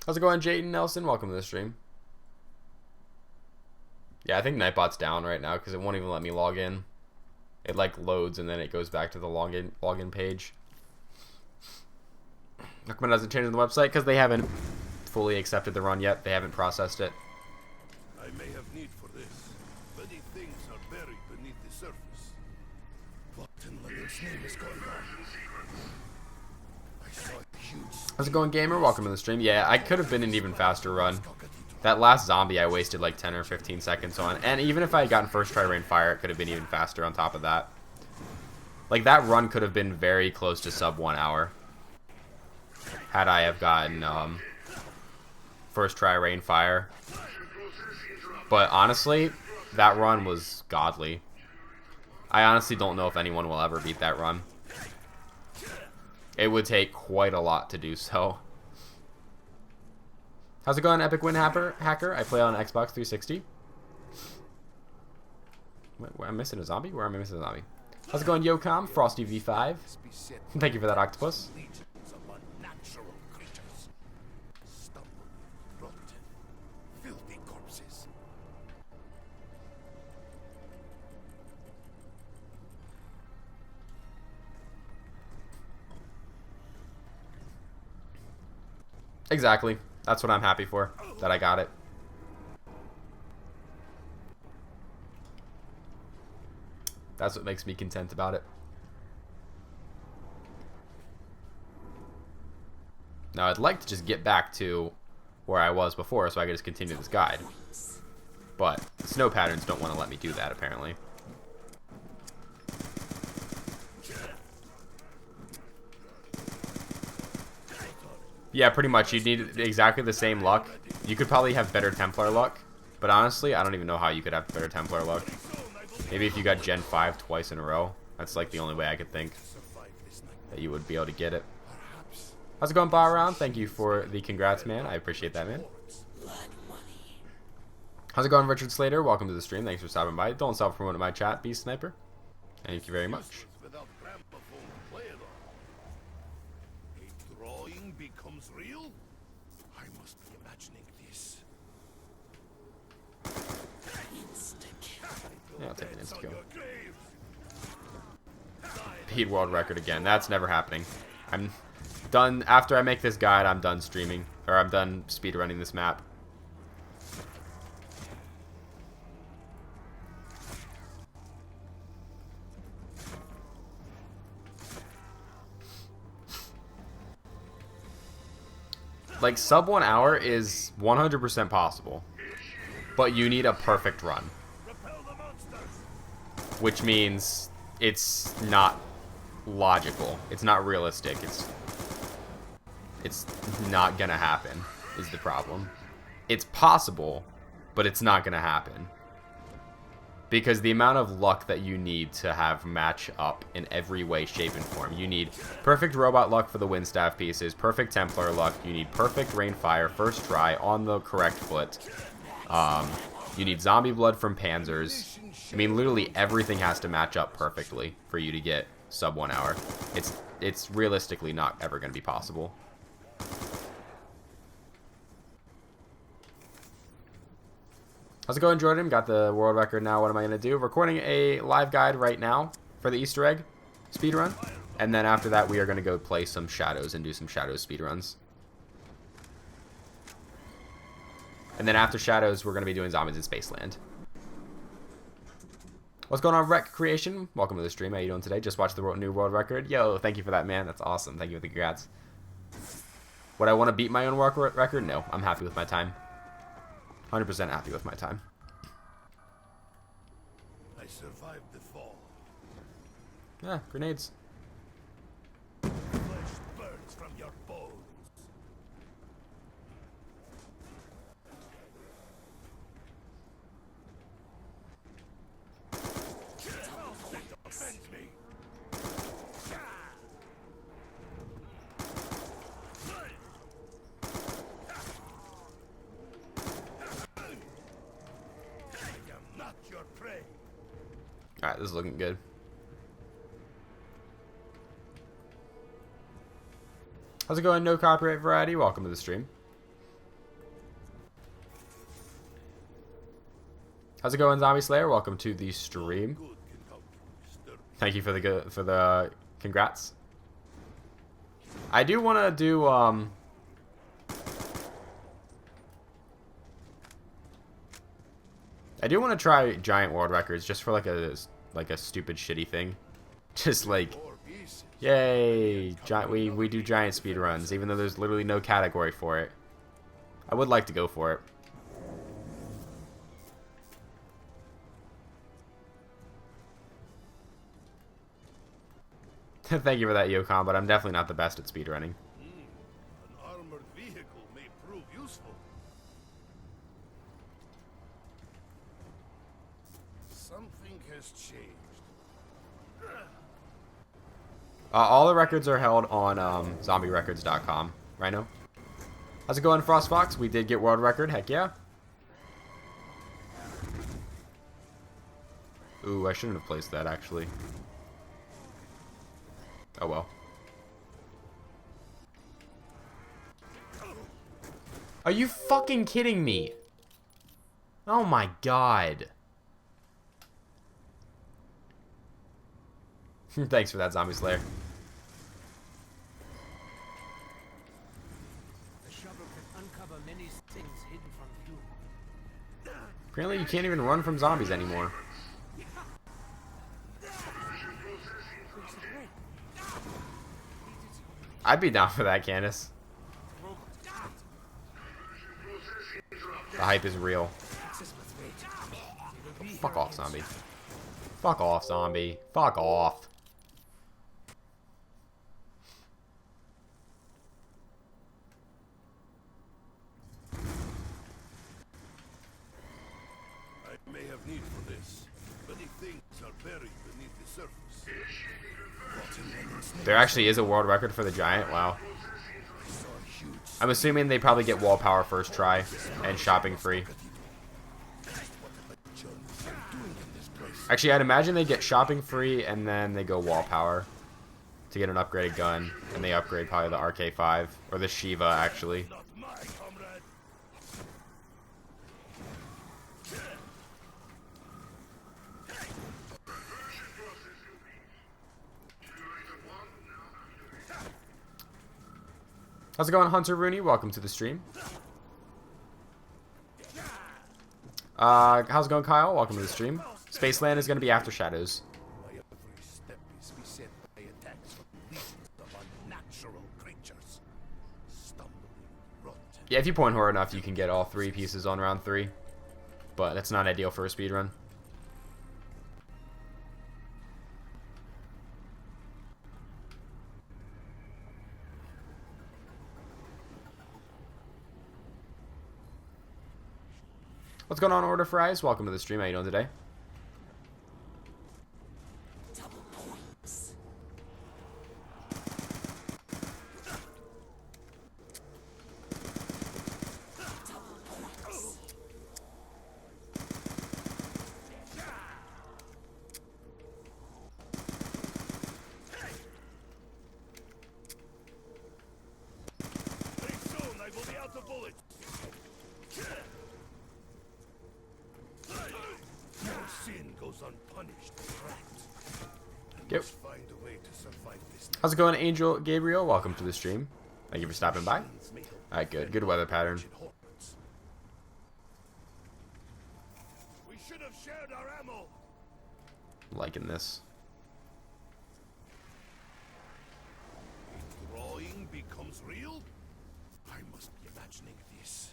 How's it going, Jayden Nelson? Welcome to the stream. Yeah, I think Nightbot's down right now because it won't even let me log in. It like loads and then it goes back to the login page. Recommend doesn't change on the website because they haven't fully accepted the run yet. They haven't processed it. I may have need for this. Many things are buried beneath the surface. What in London's name is going on? I saw a huge... How's it going, Gamer? Welcome to the stream. Yeah, I could have been an even faster run. That last zombie I wasted like 10 or 15 seconds on. And even if I had gotten first try rain fire, it could have been even faster on top of that. Like, that run could have been very close to sub 1 hour. Had I have gotten first try rain fire. But honestly, that run was godly. I honestly don't know if anyone will ever beat that run. It would take quite a lot to do so. How's it going, Epic Win Hacker? I play on Xbox 360. I'm missing a zombie? Where am I missing a zombie? How's it going, Yocom? Frosty V5. Thank you for that, Octopus. Legions of unnatural creatures. Stumbling, rotten, filthy corpses. Exactly. That's what I'm happy for. That I got it. That's what makes me content about it. Now, I'd like to just get back to where I was before so I could just continue this guide. But the snow patterns don't want to let me do that, apparently. Yeah, pretty much. You'd need exactly the same luck. You could probably have better Templar luck. But honestly, I don't even know how you could have better Templar luck. Maybe if you got Gen 5 twice in a row. That's like the only way I could think that you would be able to get it. How's it going, Bar Around? Thank you for the congrats, man. I appreciate that, man. How's it going, Richard Slater? Welcome to the stream. Thanks for stopping by. Don't self-promote in my chat, Beast Sniper. Thank you very much. Without gramophone to play it on. A drawing becomes real? I must be imagining this. Yeah, I'll take an insta-kill. Beat world record again. That's never happening. I'm done. After I make this guide, I'm done streaming. Or I'm done speedrunning this map. Like, sub 1 hour is 100% possible. But you need a perfect run. which means it's not logical. It's not realistic. It's not gonna happen, is the problem. It's possible, but it's not gonna happen. Because the amount of luck that you need to have match up in every way, shape, and form. You need perfect robot luck for the wind staff pieces, perfect Templar luck, you need perfect rain fire first try on the correct foot. You need zombie blood from panzers. I mean, literally everything has to match up perfectly for you to get sub 1 hour. It's realistically not ever going to be possible. How's it going, Jordan? Got the world record now. What am I going to do? Recording a live guide right now for the Easter egg speedrun. And then after that, we are going to go play some Shadows and do some Shadows speedruns. And then after Shadows, we're going to be doing Zombies in Spaceland. What's going on, Rec Creation? Welcome to the stream. How you doing today? Just watched the new world record. Yo, thank you for that, man. That's awesome. Thank you for the congrats. Would I want to beat my own world record? No, I'm happy with my time. 100% happy with my time. I survived the fall. Yeah, grenades. Flesh burns from your bones. Defend me. Alright, this is looking good. How's it going, No Copyright Variety? Welcome to the stream. How's it going, Zombie Slayer? Welcome to the stream. Thank you for the congrats. I do want to do I do want to try giant world records just for like a stupid shitty thing. Just like, yay, we do giant speed runs even though there's literally no category for it. I would like to go for it. Thank you for that, Yokon, but I'm definitely not the best at speedrunning. An armored vehicle may prove useful. Something has changed. All the records are held on zombierecords.com. Rhino? How's it going, Frost Fox? We did get world record. Heck yeah. Ooh, I shouldn't have placed that, actually. Oh well. Are you fucking kidding me? Oh my god. Thanks for that, Zombie Slayer. The shovel can uncover many things hidden from view. Apparently you can't even run from zombies anymore. I'd be down for that, Candace. The hype is real. Fuck off, zombie. Fuck off, zombie. Fuck off. I may have need for this. Many things are buried beneath the surface. There actually is a world record for the giant. Wow. I'm assuming they probably get wall power first try and shopping free. Actually, I'd imagine they get shopping free and then they go wall power to get an upgraded gun, and they upgrade probably the RK5 or the Shiva actually. Not my comrade. How's it going, Hunter Rooney? Welcome to the stream. How's it going, Kyle? Welcome to the stream. Spaceland is going to be after Shadows. My every step is beset by attacks from legions of unnatural creatures. Stumbling, rotten. Yeah, if you point hard enough, you can get all 3 pieces on round 3. But that's not ideal for a speedrun. What's going on, Order for Ice? Welcome to the stream. How you doing today? Double points. Double points. Very soon I will be out of bullets. No sin goes unpunished, right? I Yep. must find a way to survive this. How's it going, Angel Gabriel? Welcome to the stream. Thank you for stopping by. Alright, good. Good weather pattern. We should have shared our ammo. Liking this. Drawing becomes real? I must be imagining this.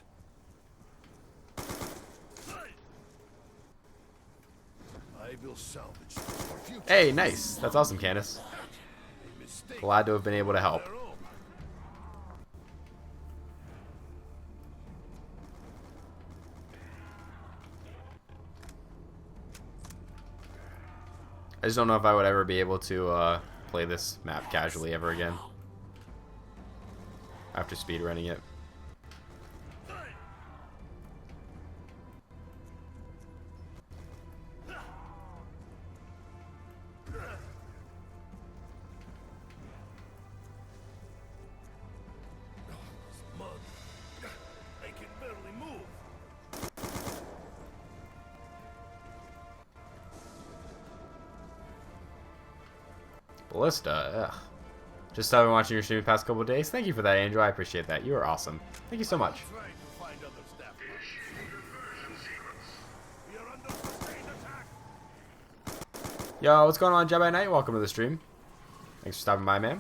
I will salvage this for future. Hey, nice. That's awesome, Candace. Mistake. Glad to have been able to help. Their own. I just don't know if I would ever be able to play this map casually ever again. After speedrunning it. Mud. I can barely move. Ballista, ugh. Just started watching your stream the past couple of days. Thank you for that, Andrew. I appreciate that. You are awesome. Thank you so much. Trying to find other staff. We are under sustained attack. Yo, what's going on, Jedi Knight? Welcome to the stream. Thanks for stopping by, man.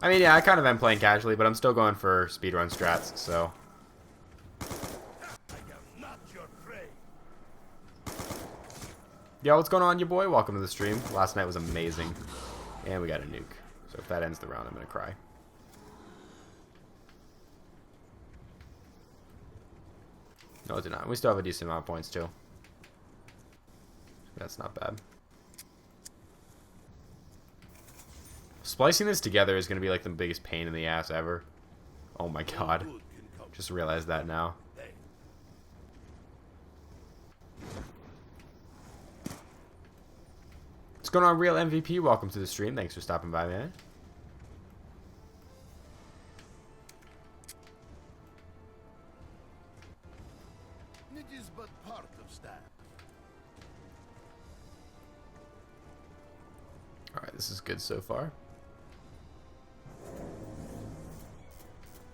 I mean, yeah, I kind of am playing casually, but I'm still going for speedrun strats, so. I am not your prey. Yo, what's going on, your boy? Welcome to the stream. Last night was amazing. And we got a nuke. So if that ends the round, I'm going to cry. No, it did not. We still have a decent amount of points, too. That's not bad. Splicing this together is going to be like the biggest pain in the ass ever. Oh my god. Good can come. Just realized that now. Hey, What's going on, Real MVP? Welcome to the stream. Thanks for stopping by, man. it is but part of staff. Alright, this is good so far.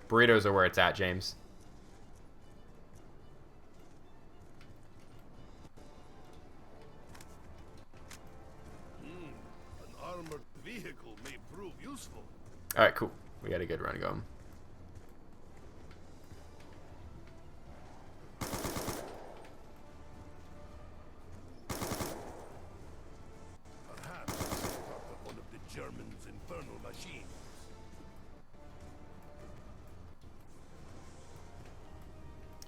Burritos are where it's at, James. An armored vehicle may prove useful. Alright, cool. We got a good run going. Perhaps it's part of one of the Germans' infernal machines.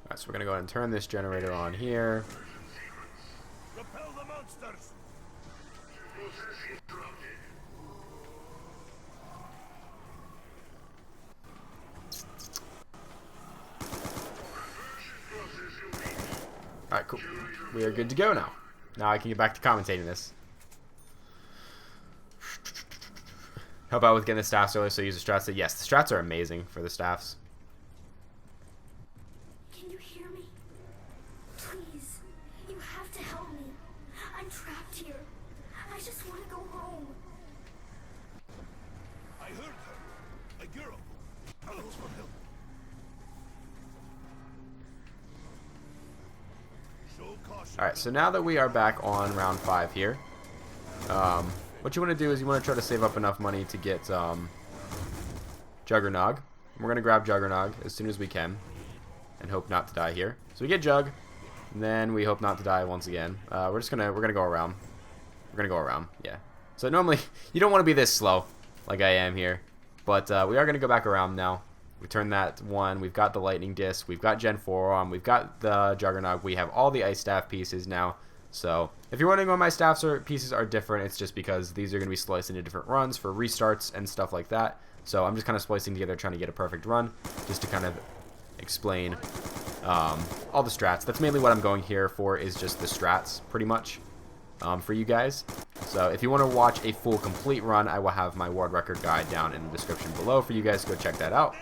Alright, so we're gonna go ahead and turn this generator on here. Repel the monsters! Alright, cool. We are good to go now. Now I can get back to commentating this. Help out with getting the staffs early, so use the strats. Yes, the strats are amazing for the staffs. Can you hear me? Please, you have to help me. I'm trapped here. I just want to go home. I heard her. A girl. Calls for help. Show caution. Alright, so now that we are back on round 5 here, what you want to do is you want to try to save up enough money to get Juggernog. We're going to grab Juggernog as soon as we can and hope not to die here. So we get Jug, and then we hope not to die once again. We're gonna go around. We're gonna go around, yeah. So normally you don't want to be this slow like I am here. But we are going to go back around now. We turn that one. We've got the lightning disc. We've got Gen 4 on. We've got the Juggernaut. We have all the ice staff pieces now. So if you're wondering why my staffs pieces are different, it's just because these are going to be spliced into different runs for restarts and stuff like that. So I'm just kind of splicing together, trying to get a perfect run, just to kind of explain all the strats. That's mainly what I'm going here for, is just the strats, pretty much, for you guys. So if you want to watch a full complete run, I will have my world record guide down in the description below for you guys to go check that out.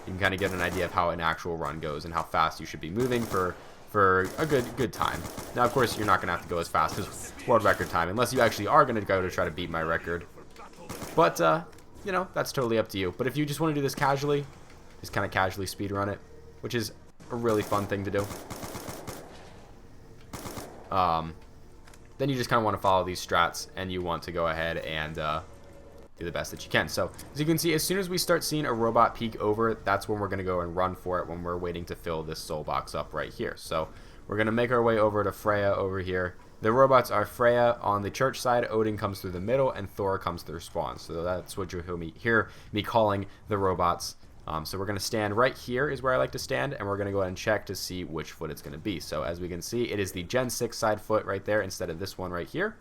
You can kind of get an idea of how an actual run goes and how fast you should be moving for a good time. Now, of course, you're not going to have to go as fast as world record time, unless you actually are going to go to try to beat my record. But, you know, that's totally up to you. But if you just want to do this casually, just kind of casually speedrun it, which is a really fun thing to do. Then you just kind of want to follow these strats, and you want to go ahead and do the best that you can. So, as you can see, as soon as we start seeing a robot peek over, that's when we're going to go and run for it, when we're waiting to fill this soul box up right here. So, we're going to make our way over to Freya over here. The robots are Freya on the church side, Odin comes through the middle, and Thor comes through spawn. So that's what you'll hear me calling the robots. So we're going to stand right here is where I like to stand, and we're going to go ahead and check to see which foot it's going to be. So as we can see, it is the Gen 6 side foot right there instead of this one right here.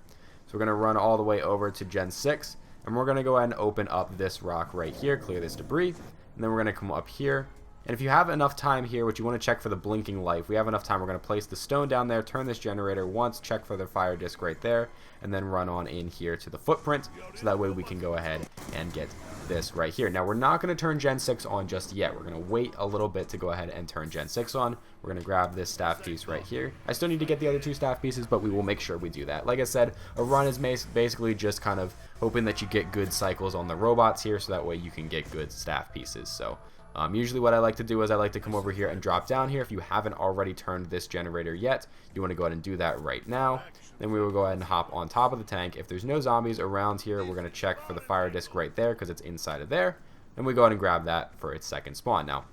So we're going to run all the way over to Gen 6, and we're going to go ahead and open up this rock right here, clear this debris, and then we're going to come up here. And if you have enough time here, what you want to check for the blinking light, if we have enough time, we're going to place the stone down there, turn this generator once, check for the fire disc right there, and then run on in here to the footprint, so that way we can go ahead and get this right here. Now, we're not going to turn Gen 6 on just yet. We're going to wait a little bit to go ahead and turn Gen 6 on. We're going to grab this staff piece right here. I still need to get the other two staff pieces, but we will make sure we do that. Like I said, a run is basically just kind of hoping that you get good cycles on the robots here, so that way you can get good staff pieces. So usually what I like to do is I like to come over here and drop down here. If you haven't already turned this generator yet, you want to go ahead and do that right now. Then we will go ahead and hop on top of the tank. If there's no zombies around here, we're going to check for the fire disc right there because it's inside of there. And we go ahead and grab that for its second spawn. Now,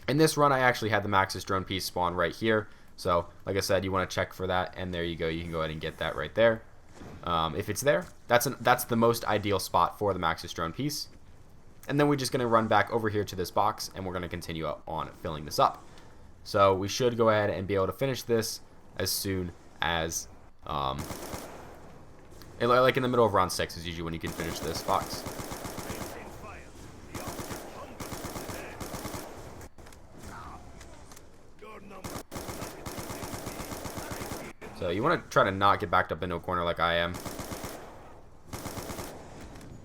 in this run, I actually had the Maxis drone piece spawn right here. So, like I said, you want to check for that, and there you go. You can go ahead and get that right there. If it's there, that's the most ideal spot for the Maxis drone piece. And then we're just going to run back over here to this box, and we're going to continue on filling this up. So we should go ahead and be able to finish this as soon as, like in the middle of round 6 is usually when you can finish this box. So you want to try to not get backed up into a corner like I am.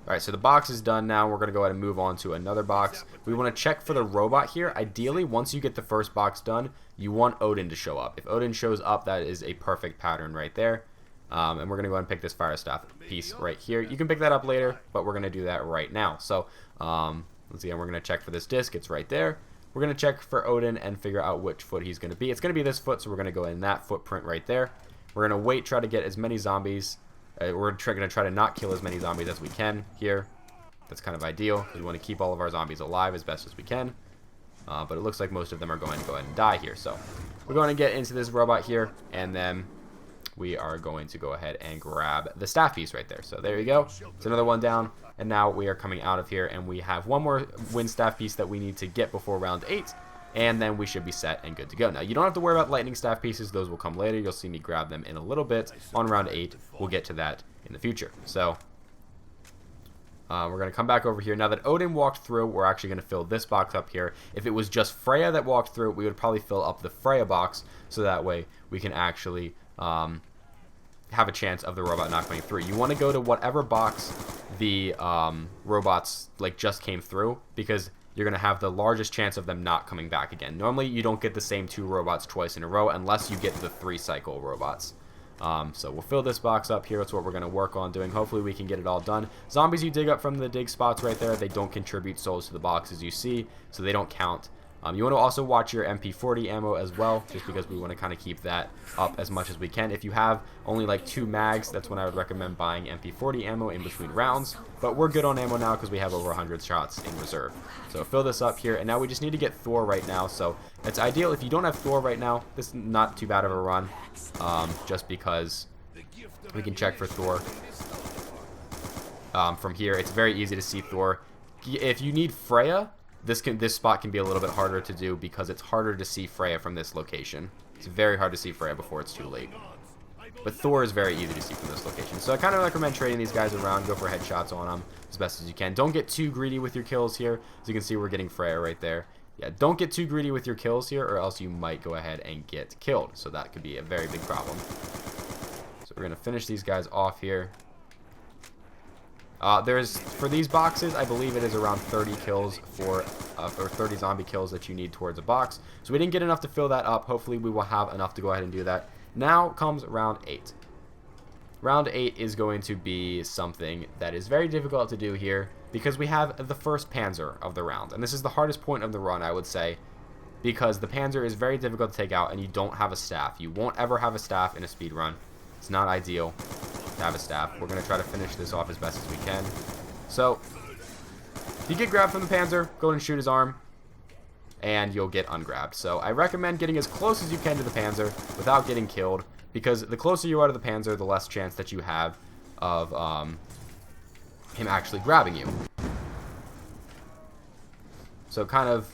Alright, so the box is done now. We're going to go ahead and move on to another box. We want to check for the robot here. Ideally, once you get the first box done, you want Odin to show up. If Odin shows up, that is a perfect pattern right there. And we're going to go ahead and pick this fire staff piece right here. You can pick that up later, but we're going to do that right now. So, let's see, and we're going to check for this disc. It's right there. We're going to check for Odin and figure out which foot he's going to be. It's going to be this foot, so we're going to go in that footprint right there. We're going to wait, try to get as many zombies. We're going to try to not kill as many zombies as we can here. That's kind of ideal, because we want to keep all of our zombies alive as best as we can. But it looks like most of them are going to go ahead and die here. So we're going to get into this robot here, and then we are going to go ahead and grab the staff piece right there. So there you go. It's another one down, and now we are coming out of here, and we have one more wind staff piece that we need to get before round 8. And then we should be set and good to go. Now, you don't have to worry about lightning staff pieces. Those will come later. You'll see me grab them in a little bit. On round 8, we'll get to that in the future. So, we're going to come back over here. Now that Odin walked through, we're actually going to fill this box up here. If it was just Freya that walked through, we would probably fill up the Freya box, so that way we can actually have a chance of the robot not coming through. You want to go to whatever box the robots just came through, because you're going to have the largest chance of them not coming back again. Normally, you don't get the same 2 robots twice in a row unless you get the 3 cycle robots. So we'll fill this box up here. That's what we're going to work on doing. Hopefully, we can get it all done. Zombies you dig up from the dig spots right there, they don't contribute souls to the box, as you see, so they don't count. You want to also watch your MP40 ammo as well, just because we want to kind of keep that up as much as we can. If you have only like 2 mags, that's when I would recommend buying MP40 ammo in between rounds. But we're good on ammo now because we have over 100 shots in reserve. So fill this up here, and now we just need to get Thor right now. So it's ideal if you don't have Thor right now. This is not too bad of a run, just because we can check for Thor from here. It's very easy to see Thor. if you need Freya, this spot can be a little bit harder to do because it's harder to see Freya from this location. It's very hard to see Freya before it's too late. But Thor is very easy to see from this location. So I kind of recommend trading these guys around. Go for headshots on them as best as you can. Don't get too greedy with your kills here. As you can see, we're getting Freya right there. Yeah, don't get too greedy with your kills here, or else you might go ahead and get killed. So that could be a very big problem. So we're going to finish these guys off here. For these boxes, I believe it is around 30 kills or 30 zombie kills that you need towards a box. So we didn't get enough to fill that up. Hopefully we will have enough to go ahead and do that. Now comes round 8. Round 8 is going to be something that is very difficult to do here because we have the first Panzer of the round. And this is the hardest point of the run, I would say, because the Panzer is very difficult to take out and you don't have a staff. You won't ever have a staff in a speed run. It's not ideal to have a staff. We're going to try to finish this off as best as we can. So, if you get grabbed from the Panzer, go and shoot his arm, and you'll get ungrabbed. So I recommend getting as close as you can to the Panzer without getting killed, because the closer you are to the Panzer, the less chance that you have of him actually grabbing you. So kind of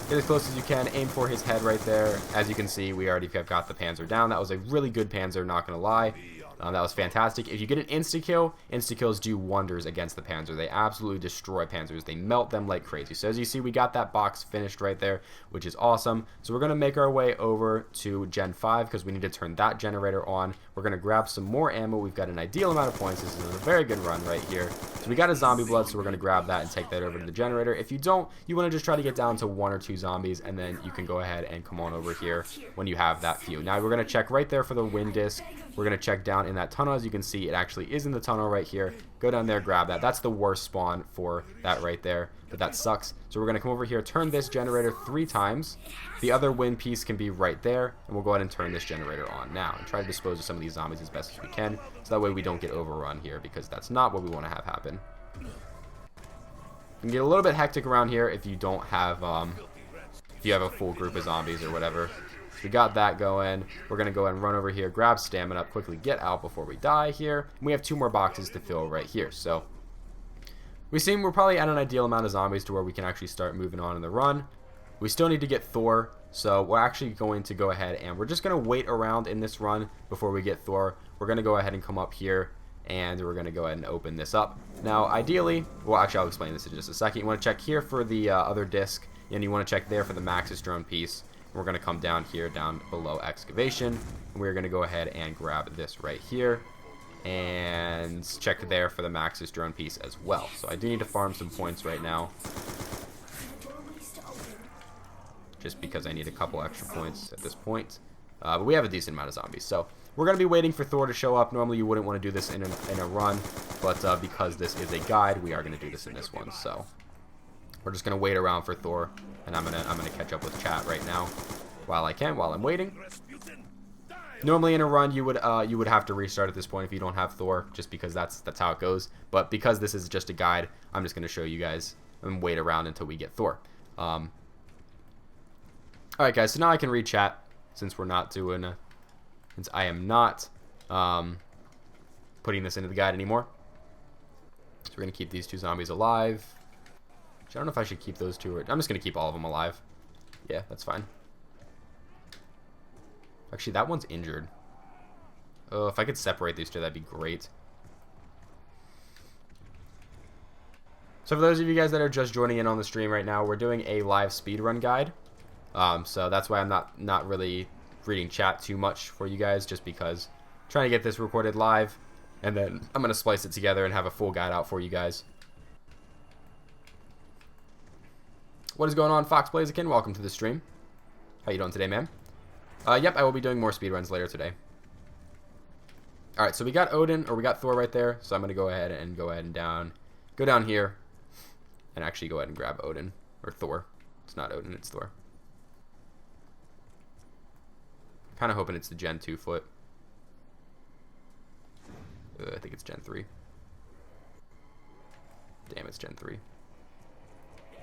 get as close as you can, aim for his head right there. As you can see, we already have got the Panzer down. That was a really good Panzer, not going to lie. That was fantastic. If you get an insta-kills do wonders against the Panzer. They absolutely destroy Panzers. They melt them like crazy. So as you see, we got that box finished right there, which is awesome. So we're going to make our way over to Gen 5 because we need to turn that generator on. We're going to grab some more ammo. We've got an ideal amount of points. This is a very good run right here. So we got a zombie blood, so we're going to grab that and take that over to the generator. If you don't, you want to just try to get down to 1 or 2 zombies, and then you can go ahead and come on over here when you have that few. Now we're going to check right there for the wind disc. We're going to check down in that tunnel. As you can see, it actually is in the tunnel right here. Go down there, grab that. That's the worst spawn for that right there, but that sucks. So we're going to come over here, turn this generator 3 times. The other wind piece can be right there, and we'll go ahead and turn this generator on now and try to dispose of some of these zombies as best as we can, so that way we don't get overrun here, because that's not what we want to have happen. It can get a little bit hectic around here if you don't have, if you have a full group of zombies or whatever. We got that going. We're going to go ahead and run over here, grab stamina, quickly get out before we die here. And we have 2 more boxes to fill right here. So we're probably at an ideal amount of zombies to where we can actually start moving on in the run. We still need to get Thor. So we're actually going to go ahead and we're just going to wait around in this run before we get Thor. We're going to go ahead and come up here and we're going to go ahead and open this up. Now ideally, well actually I'll explain this in just a second. You want to check here for the other disc, and you want to check there for the Maxis drone piece. We're going to come down here, down below excavation, and we're going to go ahead and grab this right here and check there for the Maxis drone piece as well. So I do need to farm some points right now, just because I need a couple extra points at this point. But we have a decent amount of zombies, so we're going to be waiting for Thor to show up. Normally you wouldn't want to do this in a run, but because this is a guide, we are going to do this in this one. So we're just going to wait around for Thor, and I'm gonna catch up with chat right now while I'm waiting. Normally in a run you would have to restart at this point if you don't have Thor, just because that's how it goes. But because this is just a guide, I'm just gonna show you guys and wait around until we get Thor. All right, guys. So now I can read chat since I am not putting this into the guide anymore. So we're gonna keep these 2 zombies alive. I don't know if I should keep those 2 or I'm just going to keep all of them alive. Yeah, that's fine. Actually, that one's injured. Oh, if I could separate these 2, that'd be great. So for those of you guys that are just joining in on the stream right now, we're doing a live speedrun guide. So that's why I'm not really reading chat too much for you guys, just because I'm trying to get this recorded live, and then I'm going to splice it together and have a full guide out for you guys. What is going on, Fox Blaziken? Welcome to the stream. How you doing today, man? Yep, I will be doing more speedruns later today. Alright, so we got Odin, or we got Thor right there, so I'm going to go ahead and go down here, and actually go ahead and grab Odin, or Thor. It's not Odin, it's Thor. Kind of hoping it's the Gen 2 foot. I think it's Gen 3. Damn, it's Gen 3.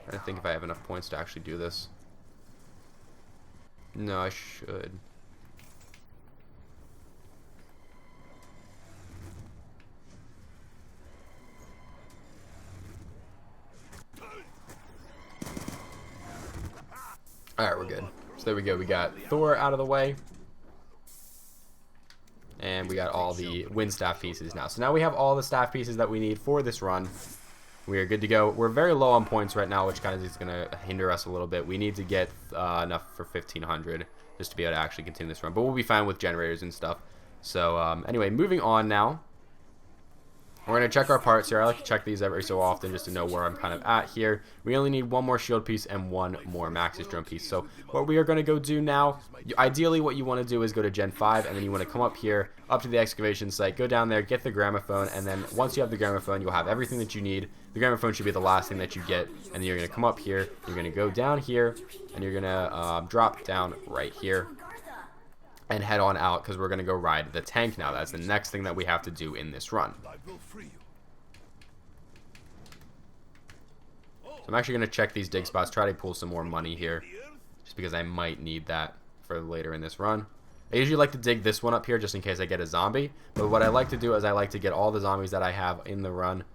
I don't think if I have enough points to actually do this. No, I should. Alright, we're good. So there we go. We got Thor out of the way. And we got all the wind staff pieces now. So now we have all the staff pieces that we need for this run. We are good to go. We're very low on points right now, which kind of is going to hinder us a little bit. We need to get enough for 1,500 just to be able to actually continue this run. But we'll be fine with generators and stuff. So anyway, moving on now. We're going to check our parts here. I like to check these every so often just to know where I'm kind of at here. We only need one more shield piece and one more Max's drone piece. So what we are going to go do now, ideally what you want to do is go to Gen 5, and then you want to come up here, up to the excavation site, go down there, get the gramophone, and then once you have the gramophone, you'll have everything that you need. The gramophone should be the last thing that you get, and then you're going to come up here, you're going to go down here, and you're going to drop down right here and head on out, because we're going to go ride the tank now. That's the next thing that we have to do in this run. So I'm actually going to check these dig spots, try to pull some more money here, just because I might need that for later in this run. I usually like to dig this one up here just in case I get a zombie, but what I like to do is I like to get all the zombies that I have in the run,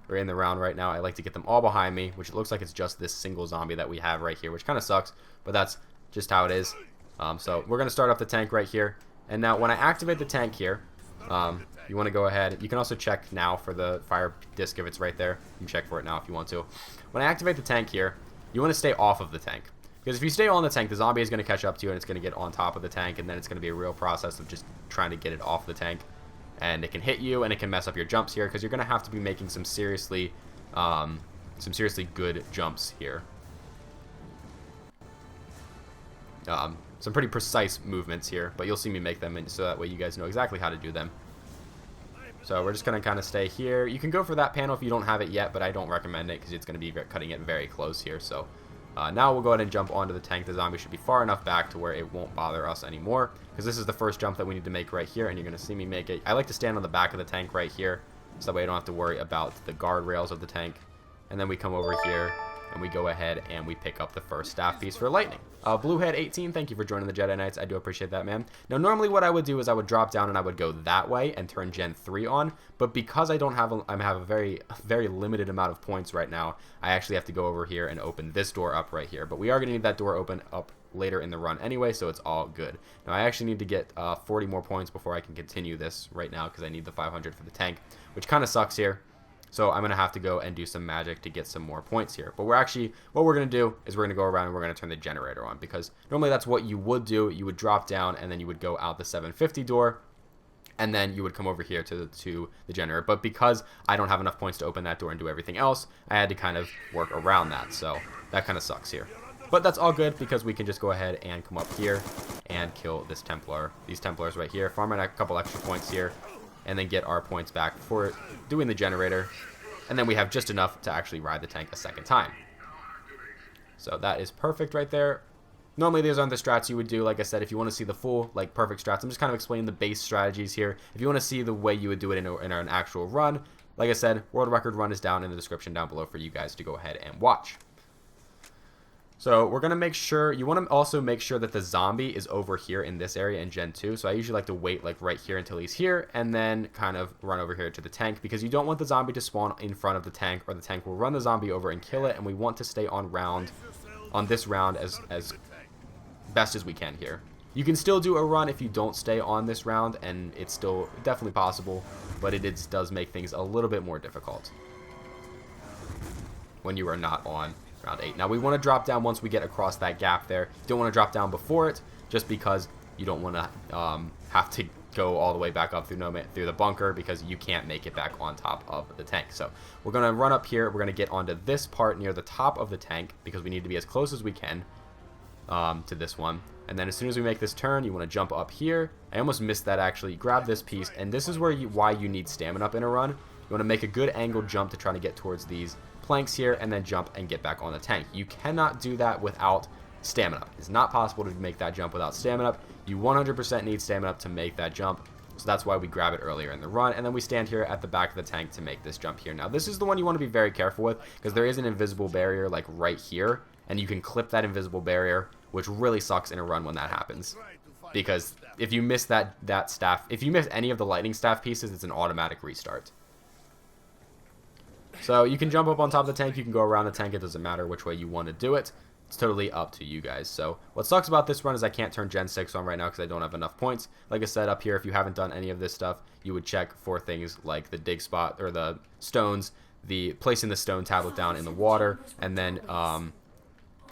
or in the round right now. I like to get them all behind me, which it looks like it's just this single zombie that we have right here, which kind of sucks, but that's just how it is. So we're going to start up the tank right here, and now when I activate the tank here, you want to go ahead. You can also check now for the fire disc if it's right there. You can check for it now if you want to. When I activate the tank here, you want to stay off of the tank, because if you stay on the tank, the zombie is going to catch up to you and it's going to get on top of the tank, and then it's going to be a real process of just trying to get it off the tank, and it can hit you and it can mess up your jumps here, because you're going to have to be making some seriously good jumps here. Some pretty precise movements here, but you'll see me make them, and so that way you guys know exactly how to do them. So we're just going to kind of stay here. You can go for that panel if you don't have it yet, but I don't recommend it because it's going to be cutting it very close here. So now we'll go ahead and jump onto the tank. The zombie should be far enough back to where it won't bother us anymore, because this is the first jump that we need to make right here, and you're going to see me make it. I like to stand on the back of the tank right here, so that way I don't have to worry about the guardrails of the tank. And then we come over here, and we go ahead and we pick up the first staff piece for lightning. Bluehead18, thank you for joining the Jedi Knights. I do appreciate that, man. Now, normally what I would do is I would drop down and I would go that way and turn Gen 3 on, but because I don't have I have a very limited amount of points right now, I actually have to go over here and open this door up right here. But we are going to need that door open up later in the run anyway, so it's all good. Now, I actually need to get 40 more points before I can continue this right now, because I need the 500 for the tank, which kind of sucks here. So I'm going to have to go and do some magic to get some more points here. But what we're going to do is we're going to go around and we're going to turn the generator on, because normally that's what you would do. You would drop down and then you would go out the 750 door, and then you would come over here to the generator. But because I don't have enough points to open that door and do everything else, I had to kind of work around that. So that kind of sucks here. But that's all good, because we can just go ahead and come up here and kill this Templar, these Templars right here, farm a couple extra points here, and then get our points back for doing the generator, and then we have just enough to actually ride the tank a second time. So that is perfect right there. Normally these aren't the strats you would do. Like I said, if you want to see the full perfect strats, I'm just kind of explaining the base strategies here. If you want to see the way you would do it in an actual run, like I said, world record run is down in the description down below for you guys to go ahead and watch. So we're going to make sure, you want to also make sure that the zombie is over here in this area in Gen 2. So I usually like to wait right here until he's here, and then kind of run over here to the tank, because you don't want the zombie to spawn in front of the tank, or the tank will run the zombie over and kill it, and we want to stay on this round as best as we can here. You can still do a run if you don't stay on this round, and it's still definitely possible, but it does make things a little bit more difficult when you are not on round 8. Now we want to drop down once we get across that gap there. You don't want to drop down before it, just because you don't want to have to go all the way back up through the bunker, because you can't make it back on top of the tank. So we're going to run up here. We're going to get onto this part near the top of the tank, because we need to be as close as we can to this one. And then as soon as we make this turn, you want to jump up here. I almost missed that actually. Grab this piece, and this is why you need stamina up in a run. You want to make a good angled jump to try to get towards these planks here, and then jump and get back on the tank. You cannot do that without stamina. It's not possible to make that jump without stamina. You 100% need stamina to make that jump, so that's why we grab it earlier in the run, and then we stand here at the back of the tank to make this jump here. Now this is the one you want to be very careful with, because there is an invisible barrier right here, and you can clip that invisible barrier, which really sucks in a run when that happens, because if you miss that staff, if you miss any of the lightning staff pieces, it's an automatic restart. So you can jump up on top of the tank, you can go around the tank, it doesn't matter which way you want to do it. It's totally up to you guys. So what sucks about this run is I can't turn Gen 6 on right now because I don't have enough points. Like I said up here, if you haven't done any of this stuff, you would check for things like the dig spot or the stones, the placing the stone tablet down in the water, and then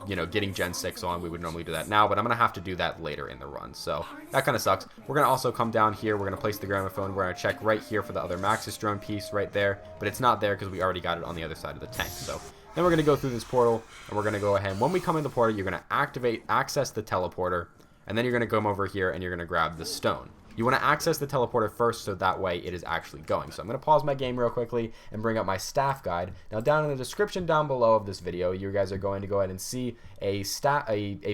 you know, getting Gen 6 on. We would normally do that now, but I'm going to have to do that later in the run. So that kind of sucks. We're going to also come down here. We're going to place the gramophone. We're going to check right here for the other Maxis drone piece right there, but it's not there because we already got it on the other side of the tank. So then we're going to go through this portal, and we're going to go ahead. When we come in the portal, you're going to access the teleporter, and then you're going to come over here and you're going to grab the stone. You want to access the teleporter first so that way it is actually going. So I'm going to pause my game real quickly and bring up my staff guide. Now down in the description down below of this video, you guys are going to go ahead and see a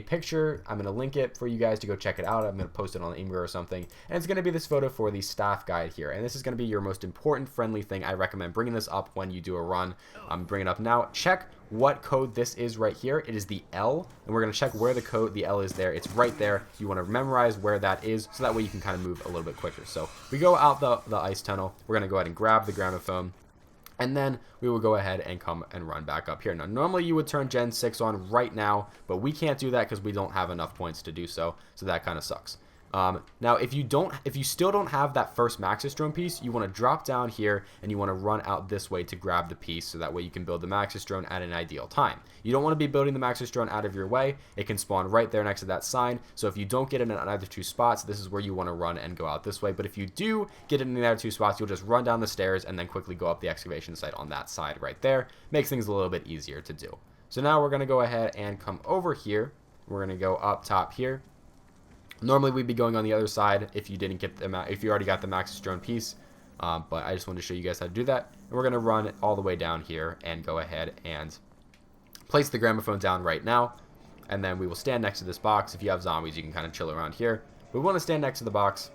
picture. I'm going to link it for you guys to go check it out. I'm going to post it on Imgur or something. And it's going to be this photo for the staff guide here. And this is going to be your most important friendly thing. I recommend bringing this up when you do a run. I'm bringing it up now. Check what code this is right here. It is the L, and we're going to check where the L is there. It's right there. You want to memorize where that is so that way you can kind of move a little bit quicker. So we go out the ice tunnel. We're going to go ahead and grab the gramophone, and then we will go ahead and come and run back up here. Now normally you would turn Gen 6 on right now, but we can't do that because we don't have enough points to do so, so that kind of sucks. Now if you still don't have that first Maxis drone piece, you want to drop down here and you want to run out this way to grab the piece so that way you can build the Maxis drone at an ideal time. You don't want to be building the Maxis drone out of your way. It can spawn right there next to that sign, so if you don't get it in either two spots, this is where you want to run and go out this way. But if you do get it in the other two spots, you'll just run down the stairs and then quickly go up the excavation site on that side right there. Makes things a little bit easier to do. So now we're going to go ahead and come over here. We're going to go up top here. Normally we'd be going on the other side if you didn't get if you already got the Maxis drone piece, but I just wanted to show you guys how to do that. And we're going to run all the way down here and go ahead and place the gramophone down right now, and then we will stand next to this box. If you have zombies, you can kind of chill around here, but we want to stand next to the box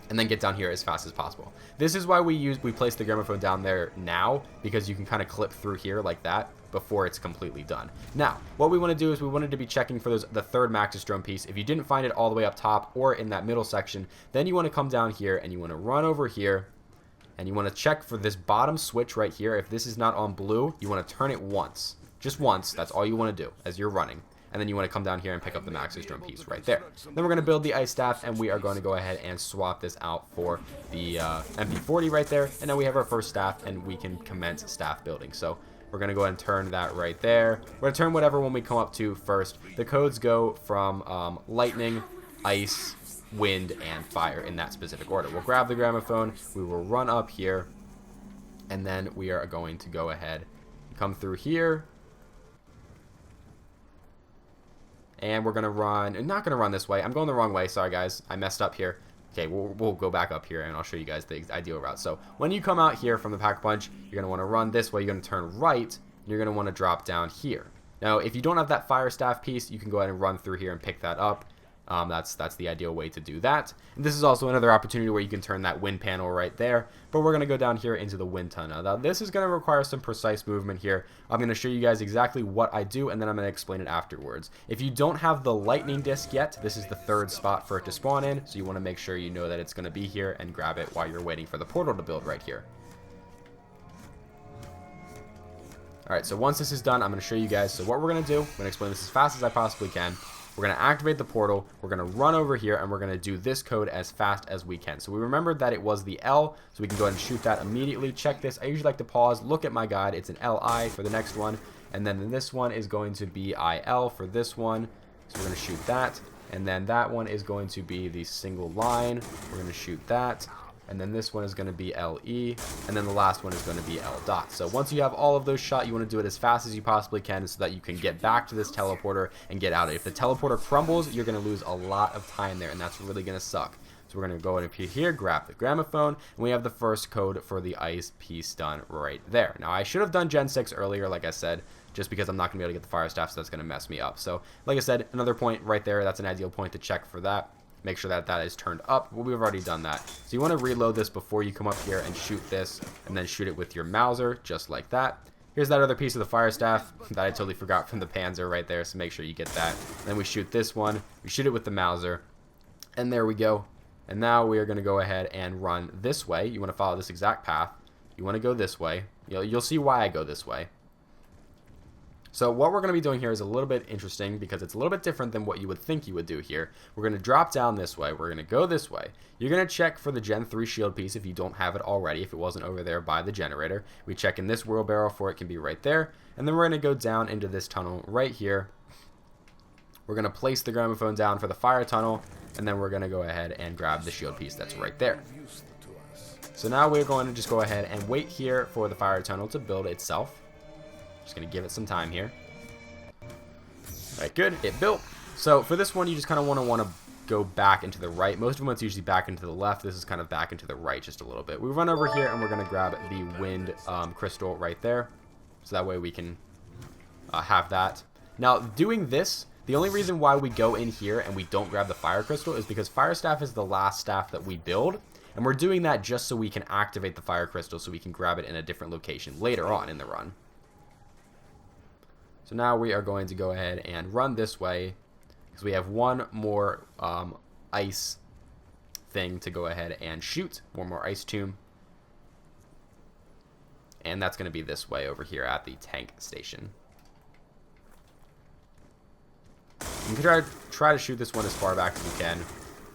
and then get down here as fast as possible. This is why we place the gramophone down there now, because you can kind of clip through here like that before it's completely done. Now, what we want to do is we wanted to be checking for the third Maxis drone piece. If you didn't find it all the way up top or in that middle section, then you want to come down here and you want to run over here and you want to check for this bottom switch right here. If this is not on blue, you want to turn it once. Just once. That's all you want to do as you're running. And then you want to come down here and pick up the Maxis drone piece right there. Then we're going to build the ice staff, and we are going to go ahead and swap this out for the MP40 right there. And now we have our first staff, and we can commence staff building. So we're going to go ahead and turn that right there. We're going to turn whatever one we come up to first. The codes go from lightning, ice, wind, and fire in that specific order. We'll grab the gramophone. We will run up here, and then we are going to go ahead and come through here. And we're going to run, not going to run this way. I'm going the wrong way. Sorry, guys. I messed up here. Okay, we'll go back up here, and I'll show you guys the ideal route. So when you come out here from the Pack-a-Punch, you're going to want to run this way. You're going to turn right, and you're going to want to drop down here. Now, if you don't have that fire staff piece, you can go ahead and run through here and pick that up. That's the ideal way to do that. And this is also another opportunity where you can turn that wind panel right there. But we're going to go down here into the wind tunnel. Now this is going to require some precise movement here. I'm going to show you guys exactly what I do, and then I'm going to explain it afterwards. If you don't have the lightning disc yet, this is the third spot for it to spawn in. So you want to make sure you know that it's going to be here and grab it while you're waiting for the portal to build right here. Alright, so once this is done, I'm going to show you guys. So what we're going to do, I'm going to explain this as fast as I possibly can. We're going to activate the portal, we're going to run over here, and we're going to do this code as fast as we can. So we remembered that it was the L, so we can go ahead and shoot that immediately. Check this. I usually like to pause, look at my guide. It's an LI for the next one, and then this one is going to be IL for this one. So we're going to shoot that, and then that one is going to be the single line. We're going to shoot that. And then this one is going to be LE, and then the last one is going to be L dot. So once you have all of those shot, you want to do it as fast as you possibly can so that you can get back to this teleporter and get out of it. If the teleporter crumbles, you're going to lose a lot of time there, and that's really going to suck. So we're going to go up here, grab the gramophone, and we have the first code for the ice piece done right there. Now, I should have done Gen 6 earlier, like I said, just because I'm not going to be able to get the fire staff, so that's going to mess me up. So, like I said, another point right there, that's an ideal point to check for that. Make sure that that is turned up. Well, we've already done that. So you want to reload this before you come up here and shoot this, and then shoot it with your Mauser, just like that. Here's that other piece of the fire staff that I totally forgot from the Panzer right there, so make sure you get that. Then we shoot this one. We shoot it with the Mauser, and there we go. And now we are going to go ahead and run this way. You want to follow this exact path. You want to go this way. You'll see why I go this way. So what we're going to be doing here is a little bit interesting because it's a little bit different than what you would think you would do here. We're going to drop down this way. We're going to go this way. You're going to check for the Gen 3 shield piece if you don't have it already, if it wasn't over there by the generator. We check in this wheelbarrow for it can be right there. And then we're going to go down into this tunnel right here. We're going to place the gramophone down for the fire tunnel, and then we're going to go ahead and grab the shield piece that's right there. So now we're going to just go ahead and wait here for the fire tunnel to build itself. Just going to give it some time here. Alright, good. It built. So for this one, you just kind of want to go back into the right. Most of them, it's usually back into the left. This is kind of back into the right just a little bit. We run over here, and we're going to grab the wind crystal right there. So that way we can have that. Now, doing this, the only reason why we go in here and we don't grab the fire crystal is because fire staff is the last staff that we build. And we're doing that just so we can activate the fire crystal so we can grab it in a different location later on in the run. So now we are going to go ahead and run this way because we have one more ice thing to go ahead and shoot. One more ice tomb. And that's going to be this way over here at the tank station. You can try to shoot this one as far back as you can.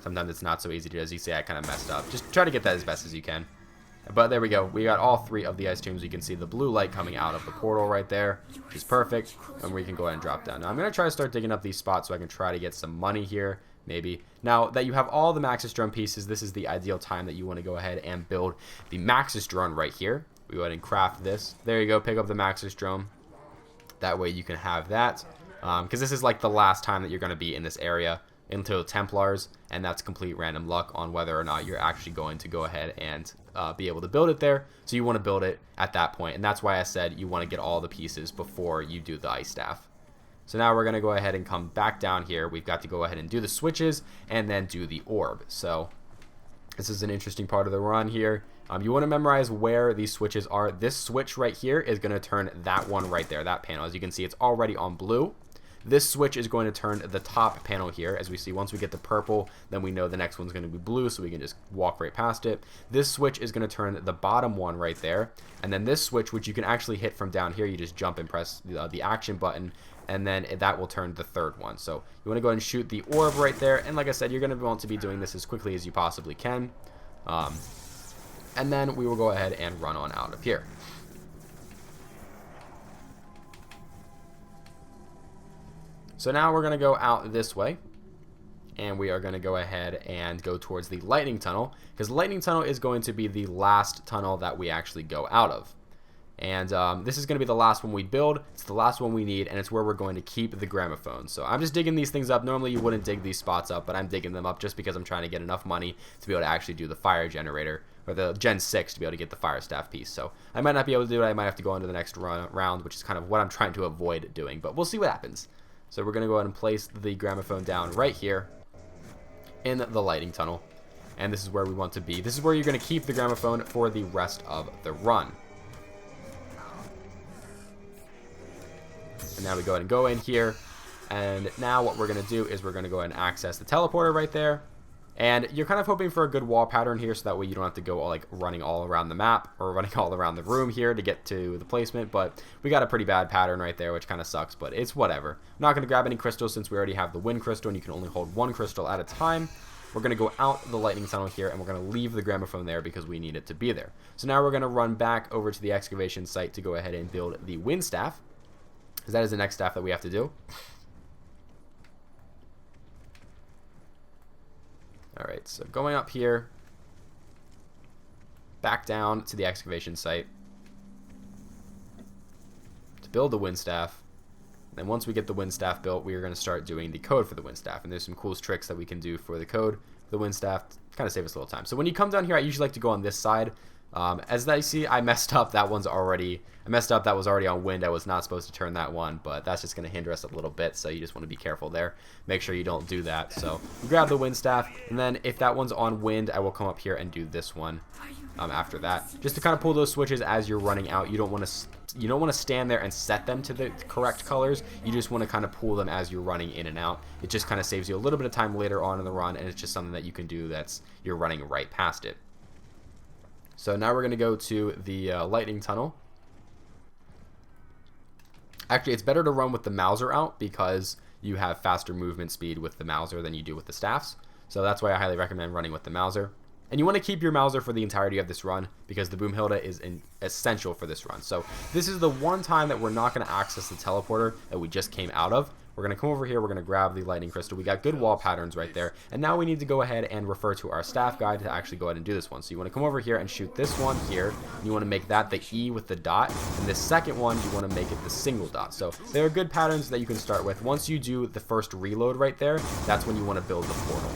Sometimes it's not so easy to do. As you see, I kind of messed up. Just try to get that as best as you can. But there we go. We got all 3 of the ice tombs. You can see the blue light coming out of the portal right there, which is perfect. And we can go ahead and drop down. Now, I'm going to try to start digging up these spots so I can try to get some money here, maybe. Now that you have all the Maxis drone pieces, this is the ideal time that you want to go ahead and build the Maxis drone right here. We go ahead and craft this. There you go. Pick up the Maxis drone. That way you can have that. Because this is like the last time that you're going to be in this area until Templars, and that's complete random luck on whether or not you're actually going to go ahead and be able to build it there. So you want to build it at that point, and that's why I said you want to get all the pieces before you do the ice staff. So now we're going to go ahead and come back down here. We've got to go ahead and do the switches and then do the orb. So this is an interesting part of the run here. You want to memorize where these switches are. This switch right here is going to turn that one right there, that panel. As you can see, it's already on blue. This switch is going to turn the top panel here. As we see, once we get the purple, then we know the next one's going to be blue, so we can just walk right past it. This switch is going to turn the bottom one right there. And then this switch, which you can actually hit from down here, you just jump and press the action button, and then that will turn the third one. So you want to go ahead and shoot the orb right there. And like I said, you're going to want to be doing this as quickly as you possibly can. And then we will go ahead and run on out of here. So now we're going to go out this way, and we are going to go ahead and go towards the lightning tunnel, because the lightning tunnel is going to be the last tunnel that we actually go out of. And this is going to be the last one we build. It's the last one we need, and it's where we're going to keep the gramophone. So I'm just digging these things up. Normally you wouldn't dig these spots up, but I'm digging them up just because I'm trying to get enough money to be able to actually do the fire generator, or the Gen 6 to be able to get the fire staff piece. So I might not be able to do it. I might have to go on to the next round, which is kind of what I'm trying to avoid doing, but we'll see what happens. So we're going to go ahead and place the gramophone down right here in the lighting tunnel. And this is where we want to be. This is where you're going to keep the gramophone for the rest of the run. And now we go ahead and go in here. And now what we're going to do is we're going to go ahead and access the teleporter right there. And you're kind of hoping for a good wall pattern here, so that way you don't have to go like running all around the map or running all around the room here to get to the placement. But we got a pretty bad pattern right there, which kind of sucks, but it's whatever. I'm not going to grab any crystals since we already have the wind crystal, and you can only hold one crystal at a time. We're going to go out the lightning tunnel here, and we're going to leave the gramophone there because we need it to be there. So now we're going to run back over to the excavation site to go ahead and build the wind staff, because that is the next staff that we have to do. Alright, so going up here, back down to the excavation site to build the wind staff. And then once we get the wind staff built, we are going to start doing the code for the wind staff. And there's some cool tricks that we can do for the code for the wind staff to kind of save us a little time. So when you come down here, I usually like to go on this side. As I see, I messed up. That was already on wind. I was not supposed to turn that one, but that's just going to hinder us a little bit, so you just want to be careful there. Make sure you don't do that. So you grab the wind staff, and then if that one's on wind, I will come up here and do this one after that, just to kind of pull those switches as you're running out. You don't want to stand there and set them to the correct colors. You just want to kind of pull them as you're running in and out. It just kind of saves you a little bit of time later on in the run, and it's just something that you can do you're running right past it. So now we're going to go to the lightning tunnel. Actually, it's better to run with the Mauser out because you have faster movement speed with the Mauser than you do with the staffs. So that's why I highly recommend running with the Mauser. And you want to keep your Mauser for the entirety of this run because the Boomhilda is essential for this run. So this is the one time that we're not going to access the teleporter that we just came out of. We're going to come over here. We're going to grab the lightning crystal. We got good wall patterns right there. And now we need to go ahead and refer to our staff guide to actually go ahead and do this one. So you want to come over here and shoot this one here. And you want to make that the E with the dot. And this second one, you want to make it the single dot. So there are good patterns that you can start with. Once you do the first reload right there, that's when you want to build the portal.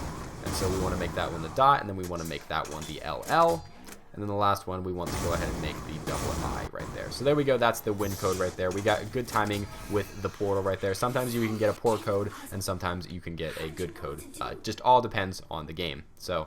And so we want to make that one the dot, and then we want to make that one the LL. And then the last one, we want to go ahead and make the double I right there. So there we go. That's the win code right there. We got good timing with the portal right there. Sometimes you can get a poor code, and sometimes you can get a good code. Just all depends on the game. So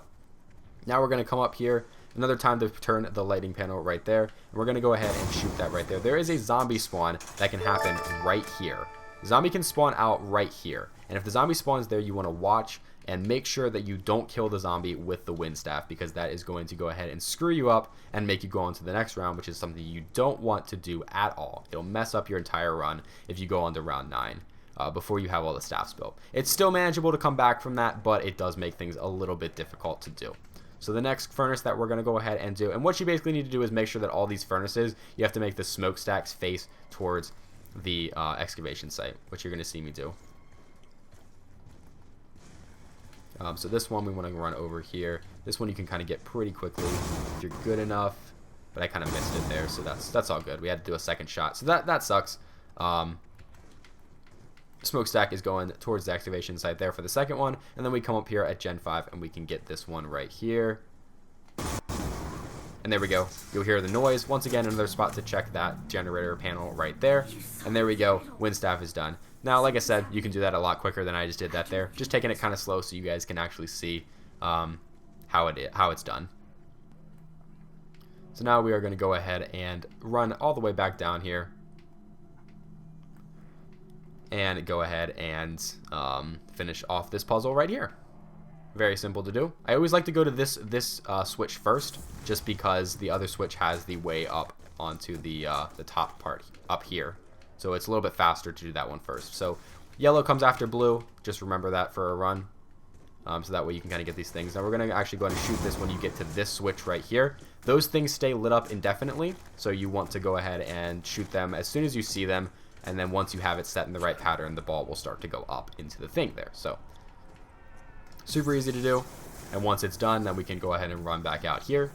now we're going to come up here. Another time to turn the lighting panel right there. And we're going to go ahead and shoot that right there. There is a zombie spawn that can happen right here. Zombie can spawn out right here. And if the zombie spawns there, you want to watch and make sure that you don't kill the zombie with the wind staff, because that is going to go ahead and screw you up and make you go on to the next round, which is something you don't want to do at all. It'll mess up your entire run if you go on to round 9 before you have all the staffs built. It's still manageable to come back from that, but it does make things a little bit difficult to do. So the next furnace that we're going to go ahead and do, and what you basically need to do is make sure that all these furnaces, you have to make the smokestacks face towards the excavation site, which you're going to see me do. So this one we want to run over here. This one you can kind of get pretty quickly if you're good enough, but I kind of missed it there, so that's all good. We had to do a second shot, so that sucks. Smokestack is going towards the excavation site there for the second one, and then we come up here at Gen 5 and we can get this one right here. And there we go. You'll hear the noise. Once again, another spot to check that generator panel right there. And there we go. Wind staff is done. Now, like I said, you can do that a lot quicker than I just did that there. Just taking it kind of slow so you guys can actually see how it's done. So now we are going to go ahead and run all the way back down here. And go ahead and finish off this puzzle right here. Very simple to do. I always like to go to this switch first, just because the other switch has the way up onto the top part up here. So it's a little bit faster to do that one first. So yellow comes after blue. Just remember that for a run. So that way you can kind of get these things. Now we're going to actually go ahead and shoot this when you get to this switch right here. Those things stay lit up indefinitely. So you want to go ahead and shoot them as soon as you see them. And then once you have it set in the right pattern, the ball will start to go up into the thing there. So super easy to do. And once it's done, then we can go ahead and run back out here.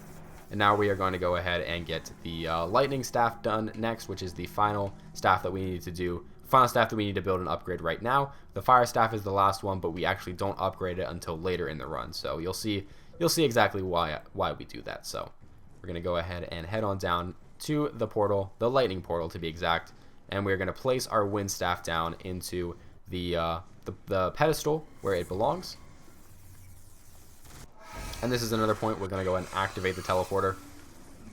And now we are going to go ahead and get the lightning staff done next, which is the final staff that we need to do. Final staff that we need to build and upgrade right now. The fire staff is the last one, but we actually don't upgrade it until later in the run. So you'll see exactly why we do that. So we're going to go ahead and head on down to the portal, the lightning portal to be exact. And we're going to place our wind staff down into the pedestal where it belongs. And this is another point. We're going to go ahead and activate the teleporter.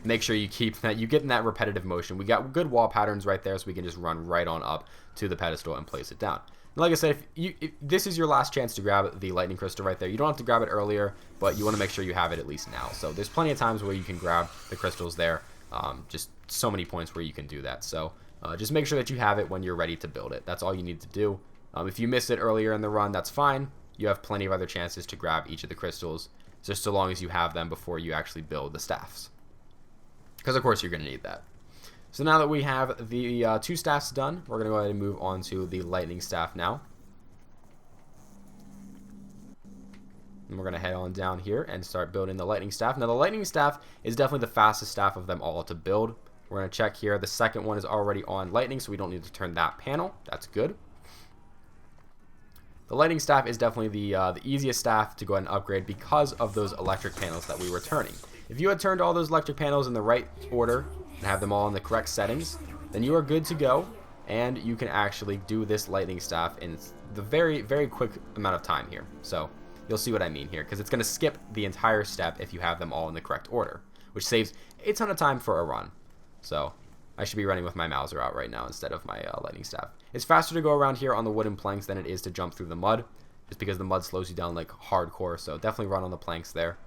Make sure you keep that, you get in that repetitive motion. We got good wall patterns right there, so we can just run right on up to the pedestal and place it down. And like I said, if this is your last chance to grab the lightning crystal right there. You don't have to grab it earlier, but you want to make sure you have it at least now. So there's plenty of times where you can grab the crystals there. Just so many points where you can do that. So just make sure that you have it when you're ready to build it. That's all you need to do. If you miss it earlier in the run, that's fine. You have plenty of other chances to grab each of the crystals, just so long as you have them before you actually build the staffs. Because of course you're going to need that. So now that we have the 2 staffs done, we're going to go ahead and move on to the lightning staff now. And we're going to head on down here and start building the lightning staff. Now the lightning staff is definitely the fastest staff of them all to build. We're going to check here. The second one is already on lightning, so we don't need to turn that panel. That's good. The lightning staff is definitely the easiest staff to go ahead and upgrade because of those electric panels that we were turning. If you had turned all those electric panels in the right order and have them all in the correct settings, then you are good to go, and you can actually do this lightning staff in the very, very quick amount of time here. So you'll see what I mean here, because it's going to skip the entire step if you have them all in the correct order, which saves a ton of time for a run. So I should be running with my Mauser out right now instead of my lightning staff. It's faster to go around here on the wooden planks than it is to jump through the mud, just because the mud slows you down like hardcore. So definitely run on the planks there.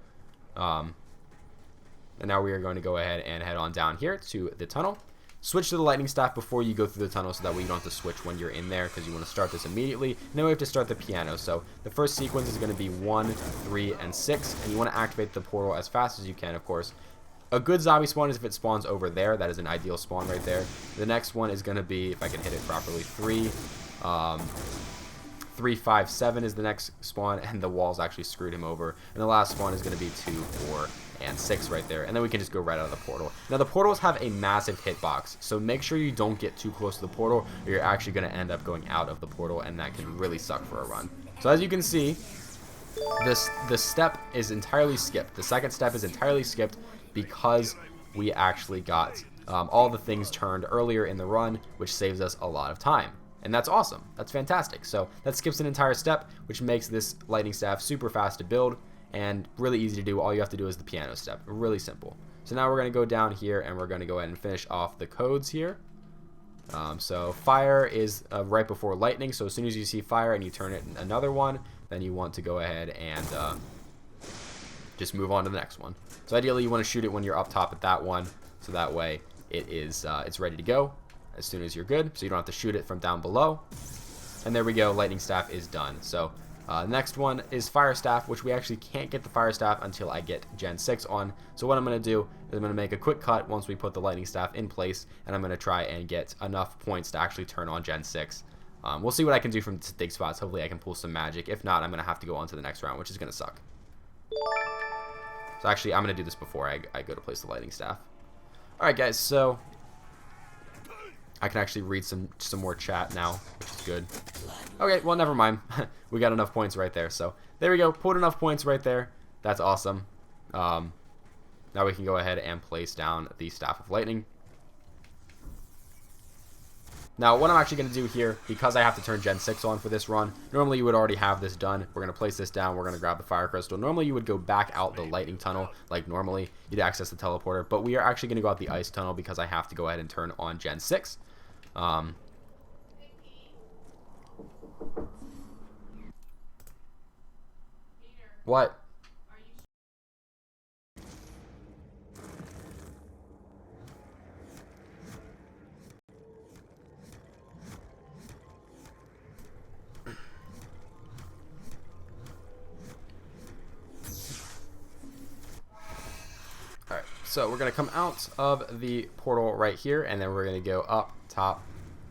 And now we are going to go ahead and head on down here to the tunnel. switch to the lightning staff before you go through the tunnel, so that way you don't have to switch when you're in there, because you want to start this immediately. And then we have to start the piano. So the first sequence is going to be 1, 3, and 6, and you want to activate the portal as fast as you can, of course. A good zombie spawn is if it spawns over there. That is an ideal spawn right there. The next one is going to be, if I can hit it properly, 3, 5, 7 is the next spawn, and the walls actually screwed him over. And the last spawn is going to be 2, 4, and 6 right there, and then we can just go right out of the portal. Now the portals have a massive hitbox, so make sure you don't get too close to the portal, or you're actually going to end up going out of the portal, and that can really suck for a run. So as you can see, this step is entirely skipped. The second step is entirely skipped because we actually got all the things turned earlier in the run, which saves us a lot of time. And that's awesome. That's fantastic. So that skips an entire step, which makes this lightning staff super fast to build and really easy to do. All you have to do is the piano step. Really simple. So now we're going to go down here and we're going to go ahead and finish off the codes here. So fire is right before lightning. So as soon as you see fire and you turn it another one, then you want to go ahead and just move on to the next one. So ideally you want to shoot it when you're up top at that one, so that way it is it's ready to go as soon as you're good, so you don't have to shoot it from down below. And there we go, lightning staff is done. So next one is fire staff, which we actually can't get the fire staff until I get Gen 6 on. So what I'm going to do is I'm going to make a quick cut once we put the lightning staff in place, and I'm going to try and get enough points to actually turn on Gen 6. We'll see what I can do from dig spots. Hopefully I can pull some magic. If not, I'm going to have to go on to the next round, which is going to suck. So actually, I'm going to do this before I go to place the lightning staff. Alright guys, so I can actually read some more chat now, which is good. Okay, well, never mind. We got enough points right there. So there we go. Put enough points right there. That's awesome. Now we can go ahead and place down the Staff of Lightning. Now, what I'm actually going to do here, because I have to turn Gen 6 on for this run, normally you would already have this done. We're going to place this down. We're going to grab the Fire Crystal. Normally, you would go back out the Lightning Tunnel, like normally. You'd access the teleporter. But we are actually going to go out the Ice Tunnel because I have to go ahead and turn on Gen 6. What? Alright, so we're going to come out of the portal right here, and then we're going to go up top.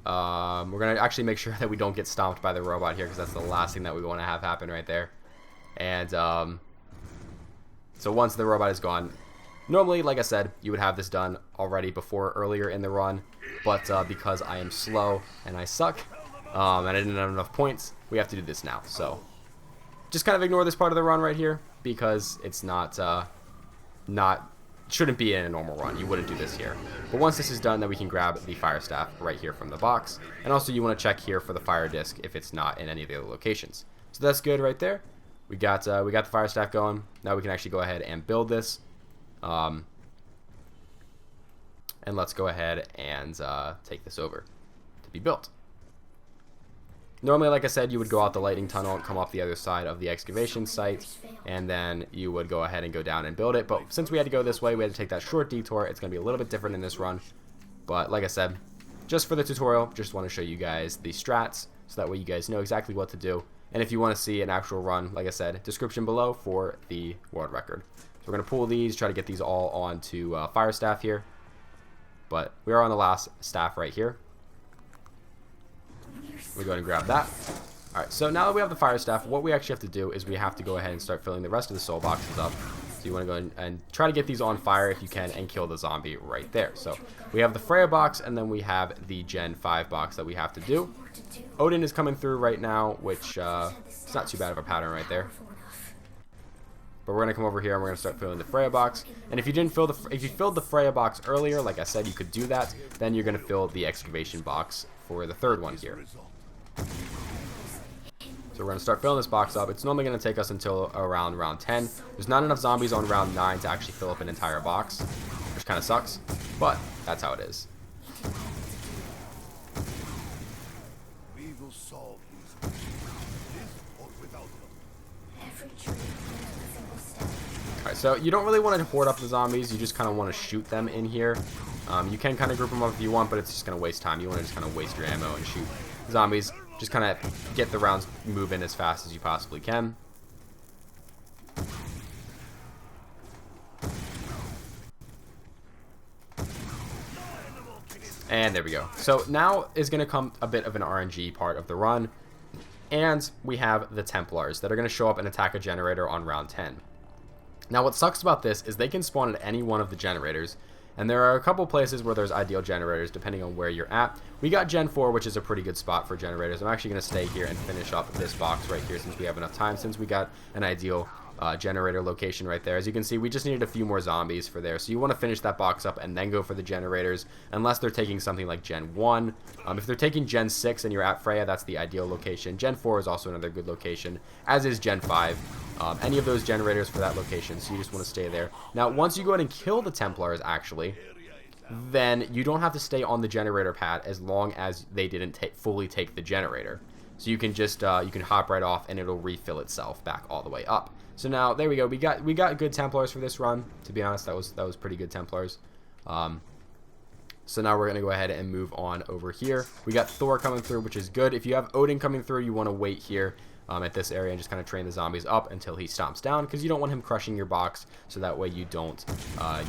We're going to actually make sure that we don't get stomped by the robot here, because that's the last thing that we want to have happen right there. And so once the robot is gone, normally, like I said, you would have this done already earlier in the run, but because I am slow and I suck, and I didn't have enough points, we have to do this now. So just kind of ignore this part of the run right here, because it's shouldn't be in a normal run. You wouldn't do this here. But once this is done, then we can grab the fire staff right here from the box. And also you want to check here for the fire disc if it's not in any of the other locations. So that's good right there. We got the fire staff going. Now we can actually go ahead and build this. And let's go ahead and take this over to be built. Normally, like I said, you would go out the lightning tunnel and come off the other side of the excavation site, and then you would go ahead and go down and build it. But since we had to go this way, we had to take that short detour. It's going to be a little bit different in this run. But like I said, just for the tutorial, just want to show you guys the strats, so that way you guys know exactly what to do. And if you want to see an actual run, like I said, description below for the world record. So we're going to pull these, try to get these all onto fire staff here. But we are on the last staff right here. We go ahead and grab that. Alright, so now that we have the fire staff, what we actually have to do is we have to go ahead and start filling the rest of the soul boxes up. So you want to go and try to get these on fire if you can and kill the zombie right there. So we have the Freya box, and then we have the Gen 5 box that we have to do. Odin is coming through right now, which it's not too bad of a pattern right there. But we're gonna come over here and we're gonna start filling the Freya box. And if you filled the Freya box earlier, like I said, you could do that. Then you're gonna fill the excavation box for the third one here. So we're gonna start filling this box up. It's normally gonna take us until around round 10. There's not enough zombies on round 9 to actually fill up an entire box, which kind of sucks, but that's how it is. We will solve these with or without them. Every tree, every single step. Alright, so you don't really want to hoard up the zombies. You just kind of want to shoot them in here. You can kind of group them up if you want, but it's just going to waste time. You want to just kind of waste your ammo and shoot zombies. Just kind of get the rounds moving as fast as you possibly can. And there we go. So now is going to come a bit of an RNG part of the run. And we have the Templars that are going to show up and attack a generator on round 10. Now what sucks about this is they can spawn at any one of the generators. And there are a couple places where there's ideal generators depending on where you're at. We got Gen 4, which is a pretty good spot for generators. I'm actually going to stay here and finish up this box right here since we have enough time, since we got an ideal generator location right there. As you can see, we just needed a few more zombies for there. So you want to finish that box up and then go for the generators, unless they're taking something like Gen 1. If they're taking Gen 6 and you're at Freya, that's the ideal location. Gen 4 is also another good location, as is Gen 5. Any of those generators for that location, so you just want to stay there. Now, once you go ahead and kill the Templars, actually, then you don't have to stay on the generator pad as long as they didn't fully take the generator. So you can just you can hop right off and it'll refill itself back all the way up. So now there we go. We got good Templars for this run. To be honest, that was pretty good Templars. So now we're gonna go ahead and move on over here. We got Thor coming through, which is good. If you have Odin coming through, you want to wait here at this area and just kind of train the zombies up until he stomps down, because you don't want him crushing your box, so that way you don't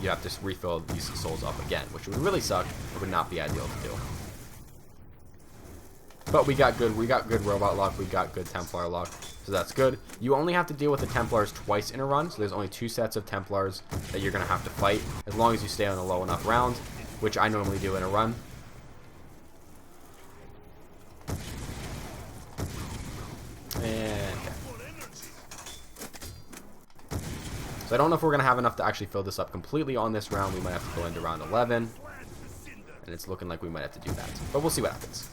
you have to refill these souls up again, which would really suck. It would not be ideal to do. But we got good robot luck, we got good Templar luck, so that's good. You only have to deal with the Templars twice in a run, so there's only 2 sets of Templars that you're gonna have to fight, as long as you stay on a low enough round, which I normally do in a run. And so I don't know if we're going to have enough to actually fill this up completely on this round. We might have to go into round 11. And it's looking like we might have to do that. But we'll see what happens.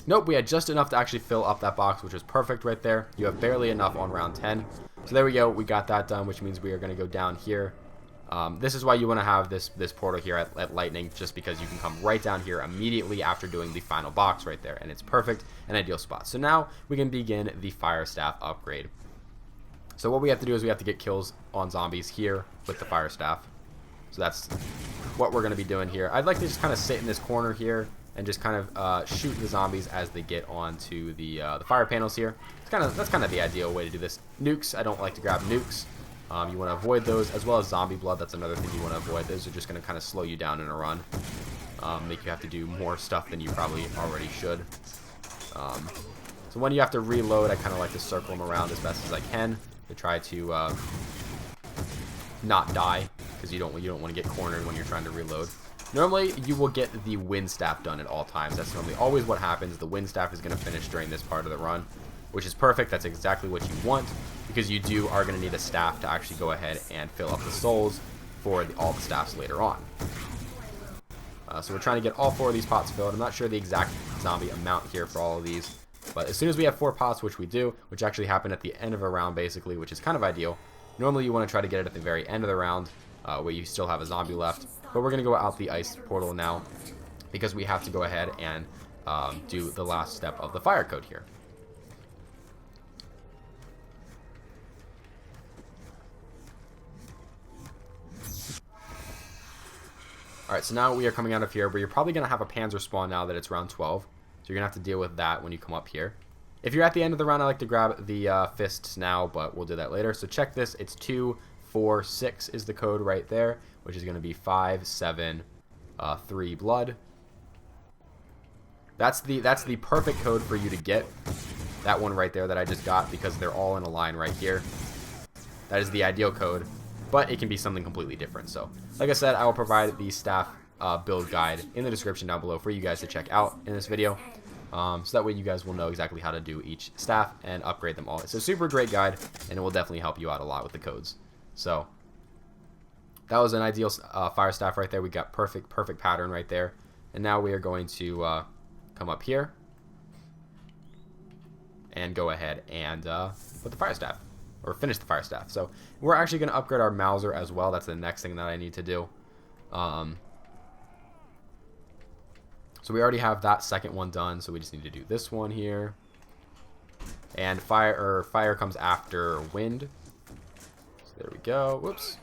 Nope, we had just enough to actually fill up that box, which was perfect right there. You have barely enough on round 10. So there we go. We got that done, which means we are going to go down here. This is why you want to have this portal here at Lightning, just because you can come right down here immediately after doing the final box right there, and it's perfect, an ideal spot. So now we can begin the Fire Staff upgrade. So what we have to do is we have to get kills on zombies here with the Fire Staff. So that's what we're going to be doing here. I'd like to just kind of sit in this corner here and just kind of shoot the zombies as they get onto the fire panels here. That's kind of the ideal way to do this. Nukes, I don't like to grab nukes. You want to avoid those, as well as zombie blood. That's another thing you want to avoid. Those are just going to kind of slow you down in a run, make you have to do more stuff than you probably already should. So when you have to reload, I kind of like to circle them around as best as I can to try to not die, because you don't want to get cornered when you're trying to reload. Normally, you will get the wind staff done at all times. That's normally always what happens. The wind staff is going to finish during this part of the run, which is perfect. That's exactly what you want, because you are going to need a staff to actually go ahead and fill up the souls for all the staffs later on. So we're trying to get all 4 of these pots filled. I'm not sure the exact zombie amount here for all of these, but as soon as we have 4 pots, which we do, which actually happen at the end of a round basically, which is kind of ideal. Normally you want to try to get it at the very end of the round, where you still have a zombie left, but we're going to go out the ice portal now, because we have to go ahead and do the last step of the fire code here. Alright, so now we are coming out of here, where you're probably going to have a Panzer spawn now that it's round 12. So you're going to have to deal with that when you come up here. If you're at the end of the round, I like to grab the fists now, but we'll do that later. So check this. It's 2, 4, 6 is the code right there, which is going to be 5, 7, 3 blood. That's the perfect code for you to get. That one right there that I just got, because they're all in a line right here. That is the ideal code, but it can be something completely different. So, like I said, I will provide the staff build guide in the description down below for you guys to check out in this video. So that way you guys will know exactly how to do each staff and upgrade them all. It's a super great guide, and it will definitely help you out a lot with the codes. So, that was an ideal fire staff right there. We got perfect pattern right there. And now we are going to come up here and go ahead and put the fire staff, or finish the fire staff. So we're actually going to upgrade our Mauser as well. That's the next thing that I need to do. So we already have that second one done, so we just need to do this one here. And fire comes after wind. So there we go. Whoops.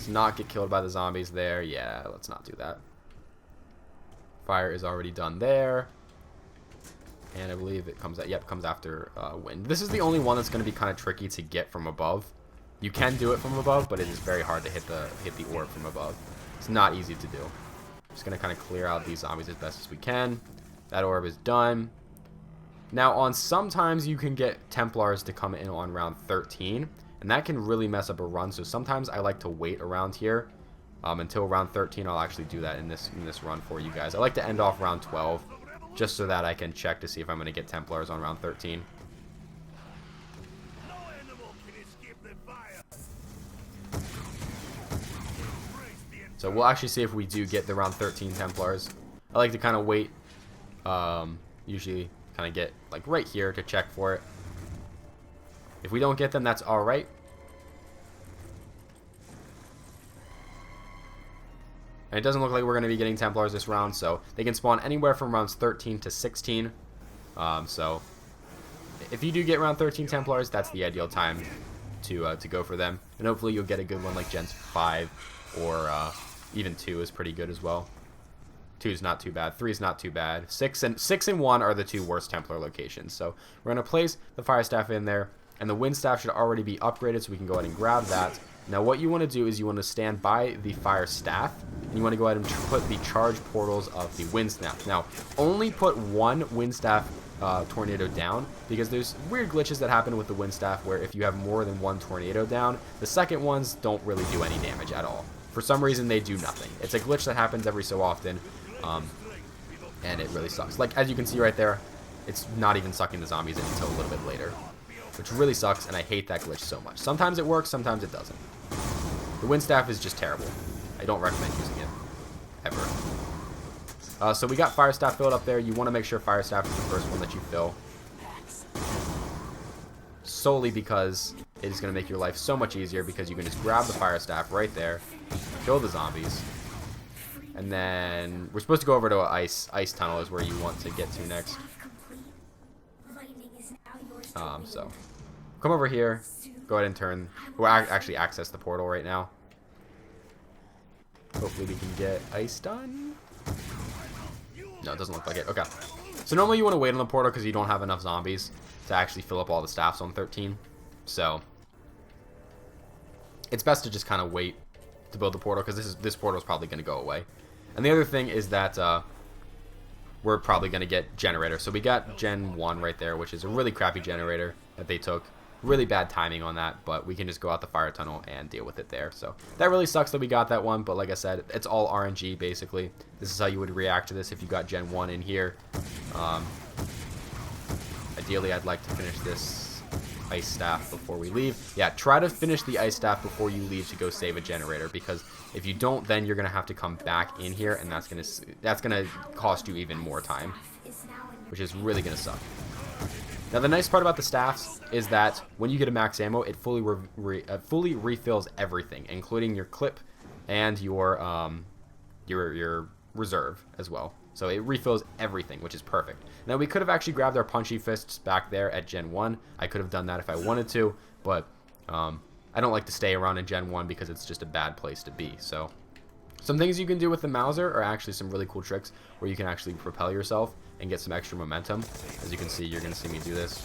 Let's not get killed by the zombies there. Yeah, let's not do that. Fire is already done there. And I believe it comes, yep, comes after wind. This is the only one that's going to be kind of tricky to get from above. You can do it from above, but it is very hard to hit the orb from above. It's not easy to do. Just going to kind of clear out these zombies as best as we can. That orb is done. Now, on sometimes you can get Templars to come in on round 13, and that can really mess up a run. So sometimes I like to wait around here until round 13. I'll actually do that in this run for you guys. I like to end off round 12. Just so that I can check to see if I'm going to get Templars on round 13. No animal can escape the fire. So we'll actually see if we do get the round 13 Templars. I like to kind of wait, usually kind of get like right here to check for it. If we don't get them, that's alright. And it doesn't look like we're going to be getting Templars this round, so they can spawn anywhere from rounds 13 to 16. So if you do get round 13 Templars, that's the ideal time to go for them. And hopefully you'll get a good one like Gens 5 or even 2 is pretty good as well. 2 is not too bad. 3 is not too bad. 6 and 1 are the 2 worst Templar locations. So we're going to place the Fire Staff in there, and the Wind Staff should already be upgraded, so we can go ahead and grab that. Now what you want to do is you want to stand by the Fire Staff, and you want to go ahead and put the charge portals of the Wind Staff. Now, only put one Wind Staff tornado down, because there's weird glitches that happen with the Wind Staff where if you have more than one tornado down, the second ones don't really do any damage at all. For some reason, they do nothing. It's a glitch that happens every so often, and it really sucks. Like, as you can see right there, it's not even sucking the zombies in until a little bit later, which really sucks, and I hate that glitch so much. Sometimes it works, sometimes it doesn't. The Wind Staff is just terrible. I don't recommend using it, ever. So we got Fire Staff filled up there. You want to make sure Fire Staff is the first one that you fill. Solely because it is going to make your life so much easier, because you can just grab the Fire Staff right there, kill the zombies, and then we're supposed to go over to an ice tunnel is where you want to get to next. So come over here, go ahead and turn, we'll actually access the portal right now. Hopefully we can get ice done. No, it doesn't look like it. Okay. So normally you want to wait on the portal because you don't have enough zombies to actually fill up all the staffs on 13. So it's best to just kind of wait to build the portal, because this portal is probably going to go away. And the other thing is that we're probably going to get generator. So we got Gen 1 right there, which is a really crappy generator that they took. Really bad timing on that, but we can just go out the fire tunnel and deal with it there. So that really sucks that we got that one, but like I said, it's all RNG basically. This is how you would react to this if you got Gen 1 in here. Ideally, I'd like to finish this ice staff before we leave. Yeah, try to finish the ice staff before you leave to go save a generator, because if you don't, then you're gonna have to come back in here, and that's gonna cost you even more time, which is really gonna suck. Now the nice part about the staffs is that when you get a max ammo, it fully refills everything, including your clip and your reserve as well. So it refills everything, which is perfect. Now we could have actually grabbed our punchy fists back there at Gen 1. I could have done that if I wanted to, but I don't like to stay around in Gen 1 because it's just a bad place to be. So some things you can do with the Mauser are actually some really cool tricks where you can actually propel yourself and get some extra momentum. As you can see, you're going to see me do this.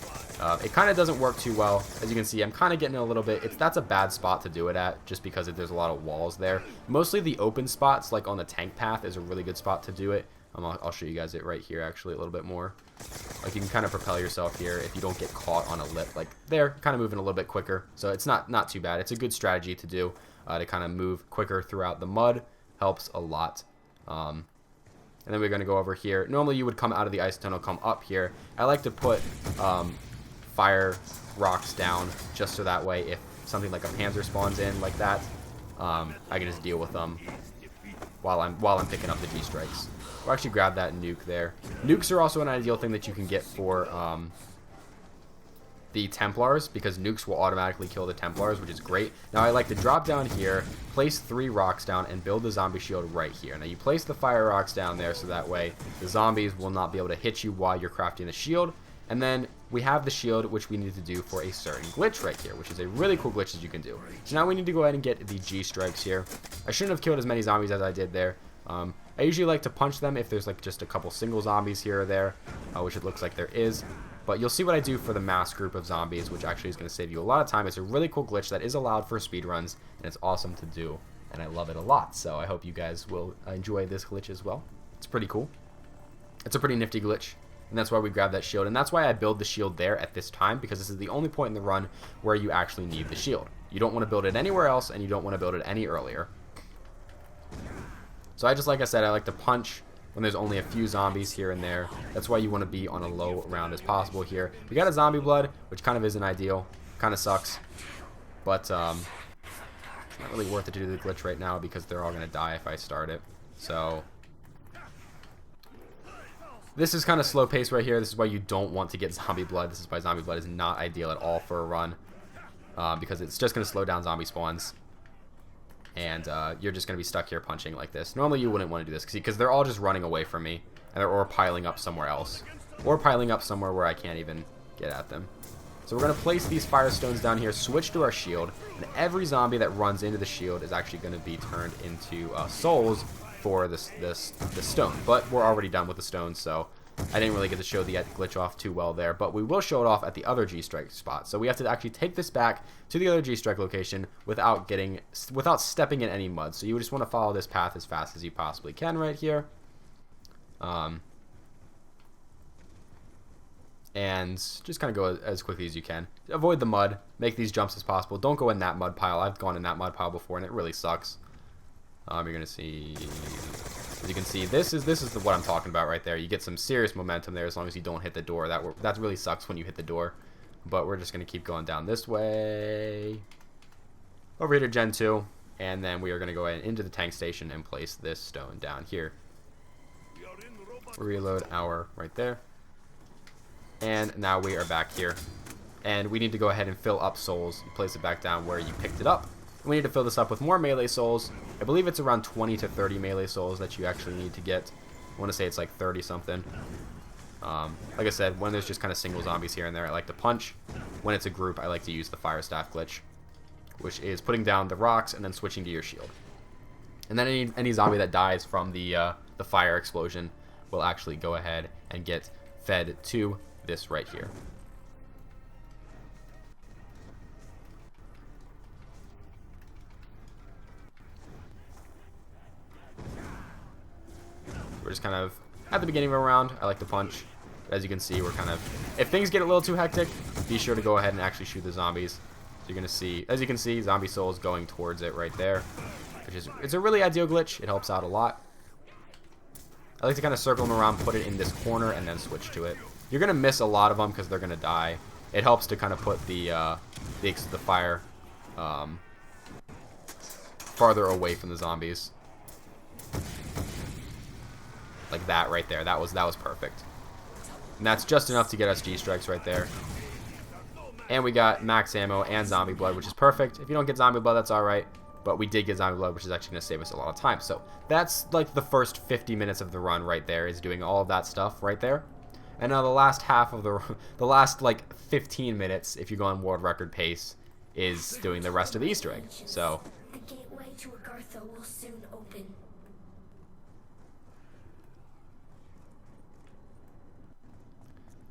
It kind of doesn't work too well. As you can see, I'm kind of getting a little bit. That's a bad spot to do it at, just because there's a lot of walls there. Mostly the open spots, like on the tank path, is a really good spot to do it. I'll show you guys it right here, actually, a little bit more. Like, you can kind of propel yourself here if you don't get caught on a lip. Like, there, kind of moving a little bit quicker. So it's not too bad. It's a good strategy to do, to kind of move quicker throughout the mud. Helps a lot. And then we're going to go over here. Normally, you would come out of the ice tunnel, come up here. I like to put fire rocks down, just so that way if something like a Panzer spawns in like that, I can just deal with them while I'm picking up the G-strikes. We'll actually grab that nuke there. Nukes are also an ideal thing that you can get for the Templars, because nukes will automatically kill the Templars, which is great. Now I like to drop down here, place 3 rocks down, and build the zombie shield right here. Now you place the fire rocks down there so that way the zombies will not be able to hit you while you're crafting the shield, And then we have the shield, which we need to do for a certain glitch right here, which is a really cool glitch that you can do. So now we need to go ahead and get the G strikes here. I shouldn't have killed as many zombies as I did there. I usually like to punch them if there's like just a couple single zombies here or there, which it looks like there is. But you'll see what I do for the mass group of zombies, which actually is going to save you a lot of time. It's a really cool glitch that is allowed for speedruns, and it's awesome to do, and I love it a lot. So I hope you guys will enjoy this glitch as well. It's pretty cool. It's a pretty nifty glitch, and that's why we grab that shield. And that's why I build the shield there at this time, because this is the only point in the run where you actually need the shield. You don't want to build it anywhere else, and you don't want to build it any earlier. So like I said, I like to punch when there's only a few zombies here and there. That's why you want to be on a low round as possible here. We got a zombie blood, which kind of isn't ideal. Kind of sucks. But it's not really worth it to do the glitch right now because they're all going to die if I start it. So this is kind of slow pace right here. This is why you don't want to get zombie blood. This is why zombie blood is not ideal at all for a run. Because it's just going to slow down zombie spawns. And you're just going to be stuck here punching like this. Normally you wouldn't want to do this because they're all just running away from me. Or piling up somewhere else. Or piling up somewhere where I can't even get at them. So we're going to place these firestones down here, switch to our shield, and every zombie that runs into the shield is actually going to be turned into souls for the stone. But we're already done with the stones, so I didn't really get to show the glitch off too well there, but we will show it off at the other G-Strike spot. So we have to actually take this back to the other G-Strike location without stepping in any mud. So you just want to follow this path as fast as you possibly can right here. And just kind of go as quickly as you can. Avoid the mud. Make these jumps as possible. Don't go in that mud pile. I've gone in that mud pile before, and it really sucks. You're going to see... As you can see, this is what I'm talking about right there. You get some serious momentum there as long as you don't hit the door. That really sucks when you hit the door. But we're just going to keep going down this way. Over here to Gen 2. And then we are going to go ahead into the tank station and place this stone down here. Reload our right there. And now we are back here. And we need to go ahead and fill up souls. Place it back down where you picked it up. We need to fill this up with more melee souls. I believe it's around 20 to 30 melee souls that you actually need to get. I want to say it's like 30 something. Like I said, when there's just kind of single zombies here and there, I like to punch. When it's a group, I like to use the fire staff glitch, which is putting down the rocks and then switching to your shield. And then any zombie that dies from the fire explosion will actually go ahead and get fed to this right here. We're just kind of at the beginning of a round. I like to punch. As you can see, we're kind of... If things get a little too hectic, be sure to go ahead and actually shoot the zombies. So you're going to see... As you can see, zombie souls going towards it right there. It's a really ideal glitch. It helps out a lot. I like to kind of circle them around, put it in this corner, and then switch to it. You're going to miss a lot of them because they're going to die. It helps to kind of put the fire farther away from the zombies. Like that right there. That was perfect. And that's just enough to get us G-Strikes right there. And we got max ammo and zombie blood, which is perfect. If you don't get zombie blood, that's alright. But we did get zombie blood, which is actually going to save us a lot of time. So that's like the first 50 minutes of the run right there, is doing all of that stuff right there. And now the last half of the last like 15 minutes, if you go on world record pace, is doing the rest of the Easter egg. So The gateway to Agartha will soon open.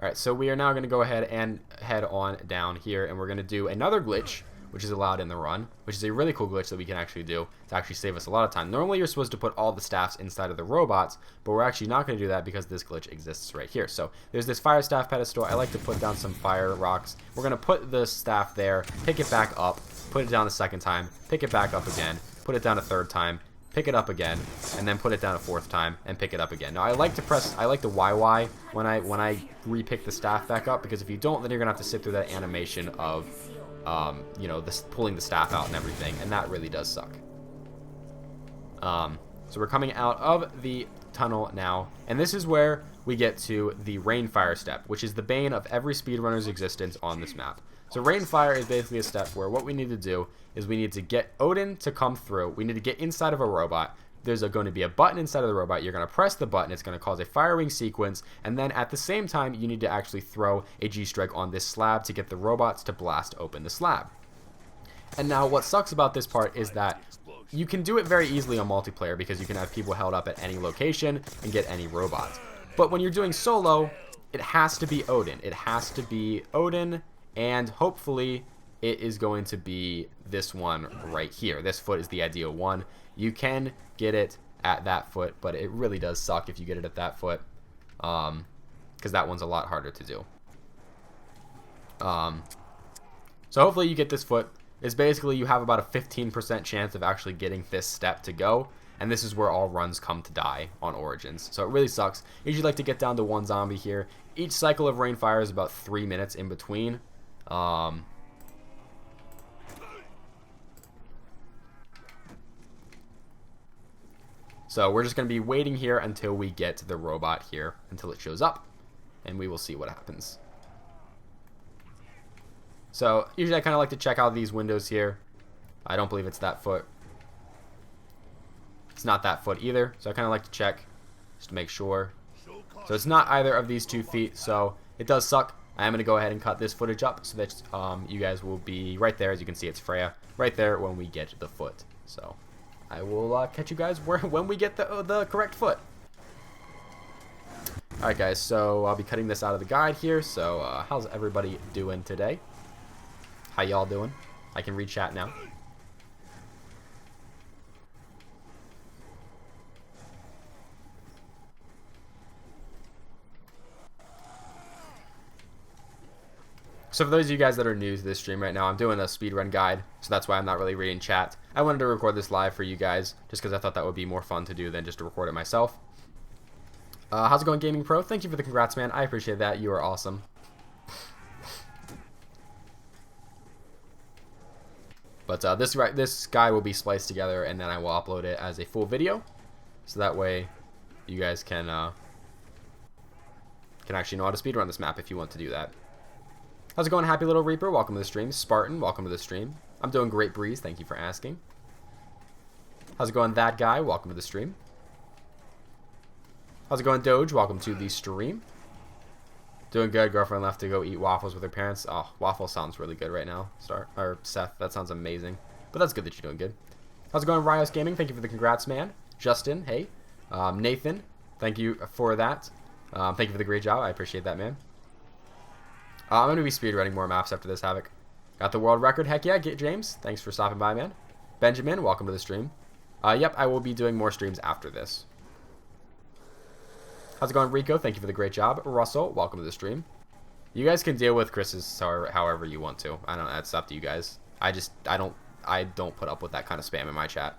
Alright, so we are now going to go ahead and head on down here, and we're going to do another glitch, which is allowed in the run, which is a really cool glitch that we can actually do to actually save us a lot of time. Normally you're supposed to put all the staffs inside of the robots, but we're actually not going to do that because this glitch exists right here. So there's this fire staff pedestal. I like to put down some fire rocks. We're going to put the staff there, pick it back up, put it down a second time, pick it back up again, put it down a third time, pick it up again, and then put it down a fourth time and pick it up again. Now I like to YY when I re-pick the staff back up, because if you don't, then you're gonna have to sit through that animation of you know, pulling the staff out and everything, and that really does suck. So we're coming out of the tunnel now, and this is where we get to the rain fire step, which is the bane of every speedrunner's existence on this map. So rain fire is basically a step where what we need to do is we need to get Odin to come through. We need to get inside of a robot, there's going to be a button inside of the robot. You're going to press the button. It's going to cause a firing sequence. And then at the same time, you need to actually throw a G-strike on this slab to get the robots to blast open the slab. And now what sucks about this part is that you can do it very easily on multiplayer because you can have people held up at any location and get any robots. But when you're doing solo, it has to be Odin. It has to be Odin, and hopefully it is going to be this one right here. This foot is the ideal one. You can get it at that foot, but it really does suck if you get it at that foot, because that one's a lot harder to do. So hopefully you get this foot. It's basically you have about a 15% chance of actually getting this step to go, and this is where all runs come to die on Origins. So it really sucks. You usually like to get down to one zombie here. Each cycle of Rainfire is about 3 minutes in between. So we're just going to be waiting here until we get to the robot here, until it shows up, and we will see what happens. So usually I kind of like to check out these windows here. I don't believe it's that foot. It's not that foot either, so I kind of like to check just to make sure. So it's not either of these 2 feet, so it does suck. I am going to go ahead and cut this footage up so that you guys will be right there. As you can see, it's Freya right there when we get the foot. So I will catch you guys when we get the correct foot. Alright guys, so I'll be cutting this out of the guide here. So how's everybody doing today? How y'all doing? I can read chat now. So for those of you guys that are new to this stream right now, I'm doing a speedrun guide, so that's why I'm not really reading chat. I wanted to record this live for you guys, just because I thought that would be more fun to do than just to record it myself. How's it going, Gaming Pro? Thank you for the congrats, man. I appreciate that. You are awesome. But this guy will be spliced together, and then I will upload it as a full video, so that way you guys can actually know how to speedrun this map if you want to do that. How's it going, Happy Little Reaper? Welcome to the stream. Spartan, welcome to the stream. I'm doing great, Breeze. Thank you for asking. How's it going, That Guy? Welcome to the stream. How's it going, Doge? Welcome to the stream. Doing good. Girlfriend left to go eat waffles with her parents. Oh, waffle sounds really good right now. Seth, that sounds amazing. But that's good that you're doing good. How's it going, Rios Gaming? Thank you for the congrats, man. Justin, hey. Nathan, thank you for that. Thank you for the great job. I appreciate that, man. I'm going to be speedrunning more maps after this, Havoc. Got the world record. Heck yeah, James. Thanks for stopping by, man. Benjamin, welcome to the stream. Yep, I will be doing more streams after this. How's it going, Rico? Thank you for the great job. Russell, welcome to the stream. You guys can deal with Chris's however you want to. I don't know. That's up to you guys. I don't put up with that kind of spam in my chat.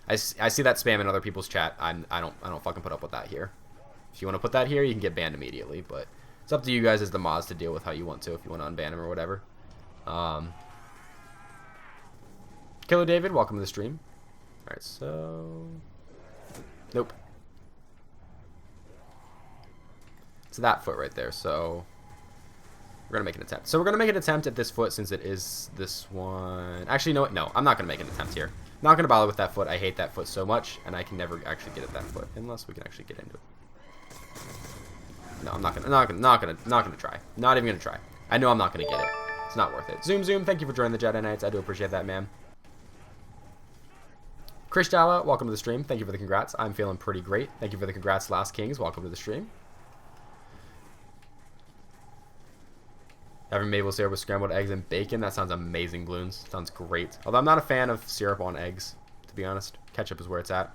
I see that spam in other people's chat. I don't fucking put up with that here. If you want to put that here, you can get banned immediately. But it's up to you guys as the mods to deal with how you want to. If you want to unban them or whatever. Killer David, welcome to the stream. All right, so nope. It's that foot right there, so we're going to make an attempt. So we're going to make an attempt at this foot since it is this one. Actually, no, I'm not going to make an attempt here. I'm not going to bother with that foot. I hate that foot so much, and I can never actually get at that foot unless we can actually get into it. No, I'm not gonna try. Not even gonna try. I know I'm not gonna get it. It's not worth it. Zoom, thank you for joining the Jedi Knights. I do appreciate that, man. Chris Dalla, welcome to the stream. Thank you for the congrats. I'm feeling pretty great. Thank you for the congrats, Last Kings. Welcome to the stream. Having maple syrup with scrambled eggs and bacon. That sounds amazing, Bloons. Sounds great. Although I'm not a fan of syrup on eggs, to be honest. Ketchup is where it's at.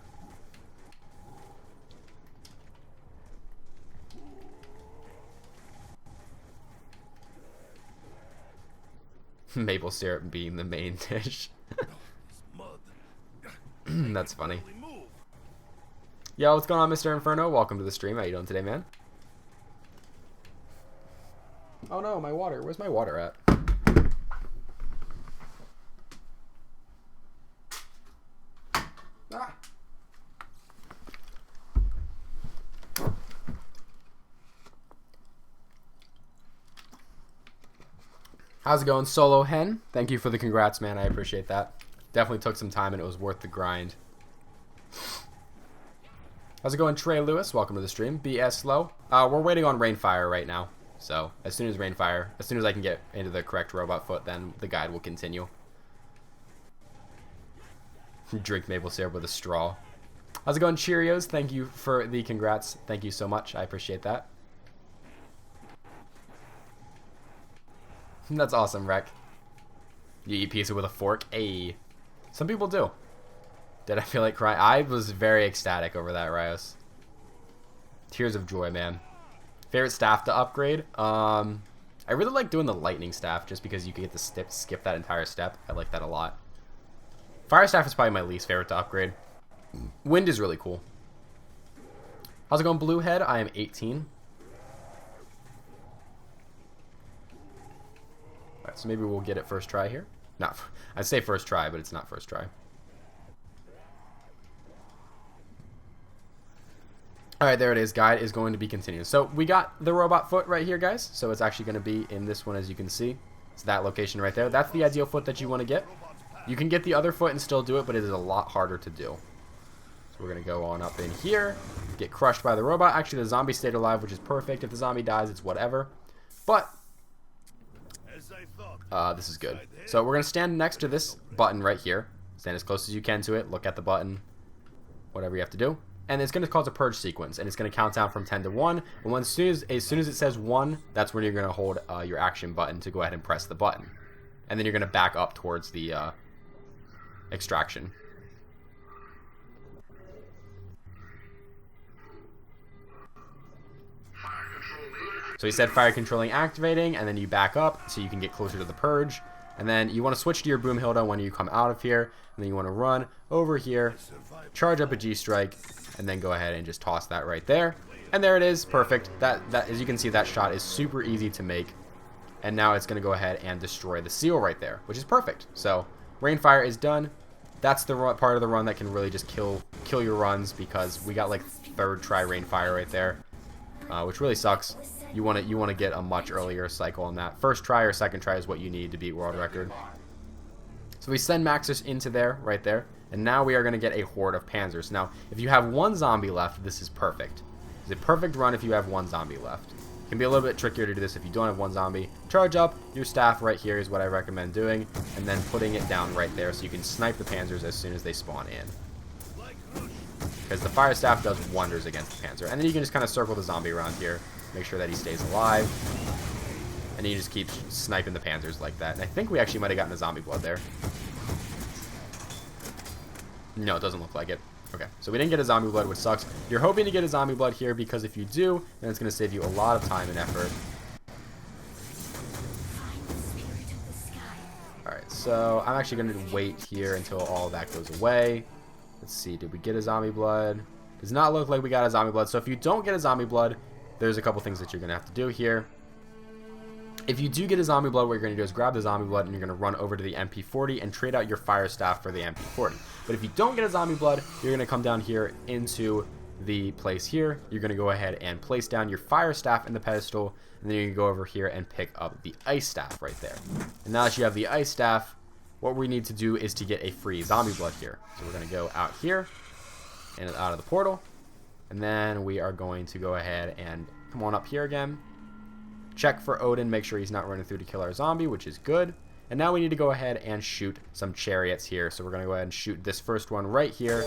Maple syrup being the main dish. That's funny. Yo, what's going on, Mr. Inferno? Welcome to the stream. How you doing today, man? Oh no, my water. Where's my water at? Ah. How's it going, Solo Hen? Thank you for the congrats, man. I appreciate that. Definitely took some time and it was worth the grind. How's it going, Trey Lewis? Welcome to the stream. BS Slow. We're waiting on Rainfire right now. So, as soon as I can get into the correct robot foot, then the guide will continue. Drink maple syrup with a straw. How's it going, Cheerios? Thank you for the congrats. Thank you so much. I appreciate that. That's awesome, Rec. You eat pizza with a fork? Ayy. Some people do. Did I feel like crying? I was very ecstatic over that, Rios. Tears of joy, man. Favorite staff to upgrade? I really like doing the lightning staff just because you can get to skip that entire step. I like that a lot. Fire staff is probably my least favorite to upgrade. Wind is really cool. How's it going, Bluehead? I am 18. Alright, so maybe we'll get it first try here. Not, I'd say first try, but it's not first try. Alright, there it is. Guide is going to be continued. So we got the robot foot right here, guys. So it's actually going to be in this one, as you can see. It's that location right there. That's the ideal foot that you want to get. You can get the other foot and still do it, but it is a lot harder to do. So we're going to go on up in here. Get crushed by the robot. Actually, the zombie stayed alive, which is perfect. If the zombie dies, it's whatever. But this is good. So we're going to stand next to this button right here. Stand as close as you can to it. Look at the button. Whatever you have to do. And it's going to cause a purge sequence, and it's going to count down from 10 to 1. And as soon as it says 1, that's when you're going to hold your action button to go ahead and press the button. And then you're going to back up towards the extraction. So he said fire controlling activating, and then you back up so you can get closer to the purge. And then you want to switch to your Boomhilda when you come out of here. And then you want to run over here, charge up a G-Strike, and then go ahead and just toss that right there. And there it is. Perfect. That as you can see, that shot is super easy to make. And now it's going to go ahead and destroy the seal right there, which is perfect. So Rainfire is done. That's the part of the run that can really just kill your runs, because we got like third try Rainfire right there, which really sucks. You want to get a much earlier cycle on that. First try or second try is what you need to beat world record. So we send Maxus into there, right there. And now we are going to get a horde of Panzers. Now, if you have one zombie left, this is perfect. It's a perfect run if you have one zombie left. It can be a little bit trickier to do this if you don't have one zombie. Charge up your staff right here is what I recommend doing. And then putting it down right there so you can snipe the Panzers as soon as they spawn in. Because the fire staff does wonders against the Panzer. And then you can just kind of circle the zombie around here. Make sure that he stays alive. And you just keep sniping the Panzers like that. And I think we actually might have gotten a zombie blood there. No, it doesn't look like it. Okay, so we didn't get a zombie blood, which sucks. You're hoping to get a zombie blood here, because if you do, then it's going to save you a lot of time and effort. Alright, so I'm actually going to wait here until all that goes away. Let's see, did we get a zombie blood? Does not look like we got a zombie blood. So if you don't get a zombie blood, there's a couple things that you're going to have to do here. If you do get a zombie blood, what you're going to do is grab the zombie blood and you're going to run over to the MP40 and trade out your fire staff for the MP40. But if you don't get a zombie blood, you're going to come down here into the place here. You're going to go ahead and place down your fire staff in the pedestal, and then you can go over here and pick up the ice staff right there. And now that you have the ice staff, what we need to do is to get a free zombie blood here. So we're going to go out here and out of the portal, and then we are going to go ahead and come on up here again. Check for Odin, make sure he's not running through to kill our zombie, which is good. And now we need to go ahead and shoot some chariots here. So we're going to go ahead and shoot this first one right here.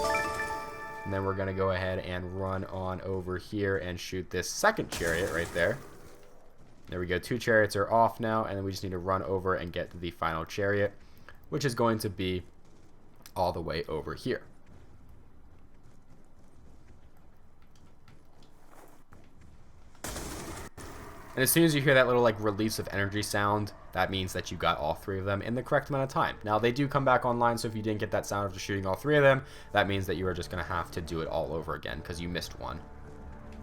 And then we're going to go ahead and run on over here and shoot this second chariot right there. There we go. 2 chariots are off now. And then we just need to run over and get to the final chariot, which is going to be all the way over here. And as soon as you hear that little like release of energy sound, that means that you got all 3 of them in the correct amount of time. Now they do come back online, so if you didn't get that sound after shooting all 3 of them, that means that you are just going to have to do it all over again because you missed one.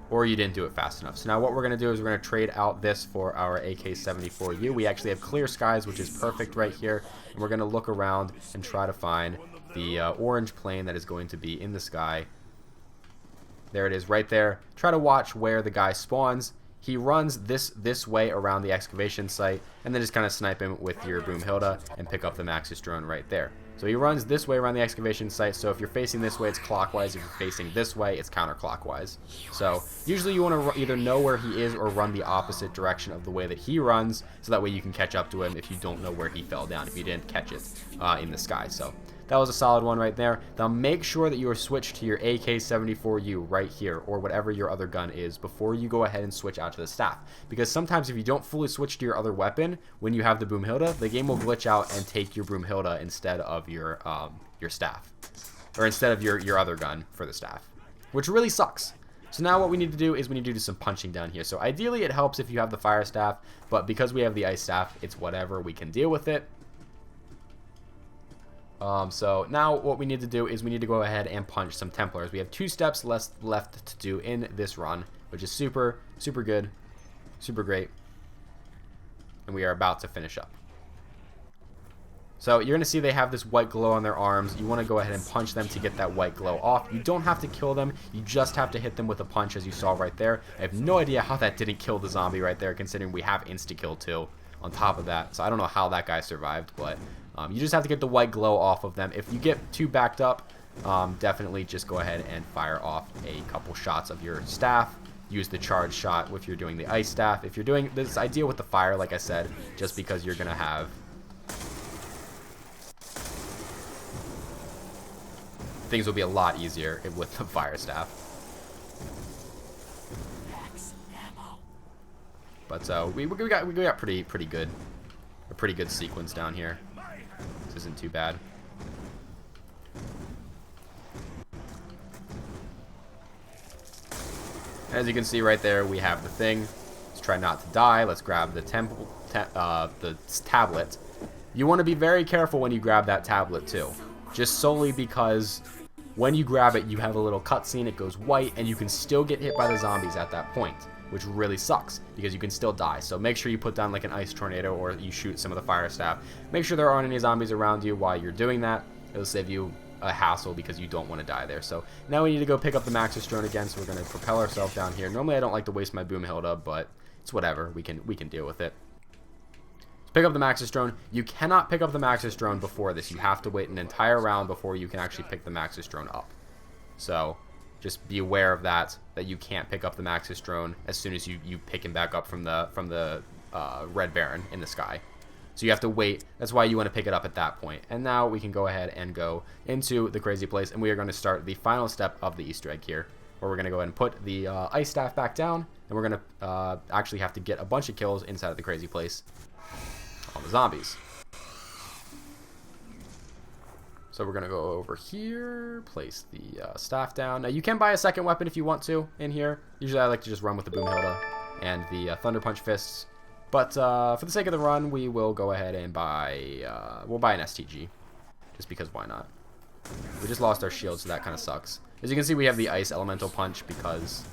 Or you didn't do it fast enough. So now what we're going to do is we're going to trade out this for our AK-74U. We actually have clear skies, which is perfect right here. And we're going to look around and try to find the orange plane that is going to be in the sky. There it is right there. Try to watch where the guy spawns. He runs this way around the excavation site, and then just kind of snipe him with your Boomhilda and pick up the Maxus drone right there. So he runs this way around the excavation site, so if you're facing this way, it's clockwise. If you're facing this way, it's counterclockwise. So usually you want to either know where he is or run the opposite direction of the way that he runs, so that way you can catch up to him if you don't know where he fell down, if you didn't catch it in the sky. So that was a solid one right there. Now make sure that you are switched to your AK-74U right here, or whatever your other gun is, before you go ahead and switch out to the staff. Because sometimes if you don't fully switch to your other weapon, when you have the Boomhilda, the game will glitch out and take your Boomhilda instead of your staff. Or instead of your other gun for the staff. Which really sucks. So now what we need to do is we need to do some punching down here. So ideally it helps if you have the fire staff, but because we have the ice staff, it's whatever, we can deal with it. So now what we need to do is we need to go ahead and punch some Templars. We have 2 steps left to do in this run, which is super good, super great, and we are about to finish up. So you're going to see they have this white glow on their arms. You want to go ahead and punch them to get that white glow off. You don't have to kill them. You just have to hit them with a punch, as you saw right there. I have no idea how that didn't kill the zombie right there, considering we have insta-kill too on top of that. So I don't know how that guy survived, but you just have to get the white glow off of them. If you get too backed up, definitely just go ahead and fire off a couple shots of your staff. Use the charge shot if you're doing the ice staff. If you're doing this, ideal with the fire, like I said, just because you're going to have... things will be a lot easier with the fire staff. But we got pretty good, a pretty good sequence down here. This isn't too bad. As you can see right there, we have the thing. Let's try not to die. Let's grab the tablet. You want to be very careful when you grab that tablet too, just solely because when you grab it, you have a little cutscene. It goes white, and you can still get hit by the zombies at that point, which really sucks because you can still die. So make sure you put down like an ice tornado, or you shoot some of the fire staff. Make sure there aren't any zombies around you while you're doing that. It'll save you a hassle because you don't want to die there. So now we need to go pick up the Maxis drone again. So we're going to propel ourselves down here. Normally I don't like to waste my Boomhilda, but it's whatever. We can deal with it. So pick up the Maxis drone. You cannot pick up the Maxis drone before this. You have to wait an entire round before you can actually pick the Maxis drone up. So just be aware of that you can't pick up the Maxis drone as soon as you pick him back up from the Red Baron in the sky. So you have to wait. That's why you want to pick it up at that point. And now we can go ahead and go into the crazy place, and we are going to start the final step of the Easter egg here, where we're going to go ahead and put the ice staff back down, and we're going to actually have to get a bunch of kills inside of the crazy place on the zombies. So we're going to go over here, place the staff down. Now you can buy a second weapon if you want to in here. Usually I like to just run with the Boomhilda and the Thunder Punch Fists. But for the sake of the run, we will go ahead and buy, we'll buy an STG. Just because why not? We just lost our shield, so that kind of sucks. As you can see, we have the Ice Elemental Punch because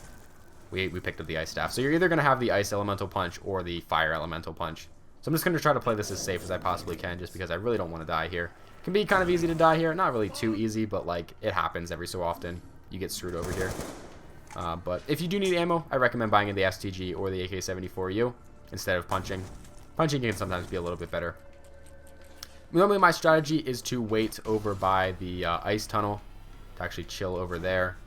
we picked up the Ice Staff. So you're either going to have the Ice Elemental Punch or the Fire Elemental Punch. So I'm just going to try to play this as safe as I possibly can, just because I really don't want to die here. It can be kind of easy to die here. Not really too easy, but like it happens every so often. You get screwed over here. But if you do need ammo, I recommend buying the STG or the AK-74U. Instead of punching. Punching can sometimes be a little bit better. Normally my strategy is to wait over by the ice tunnel. To actually chill over there.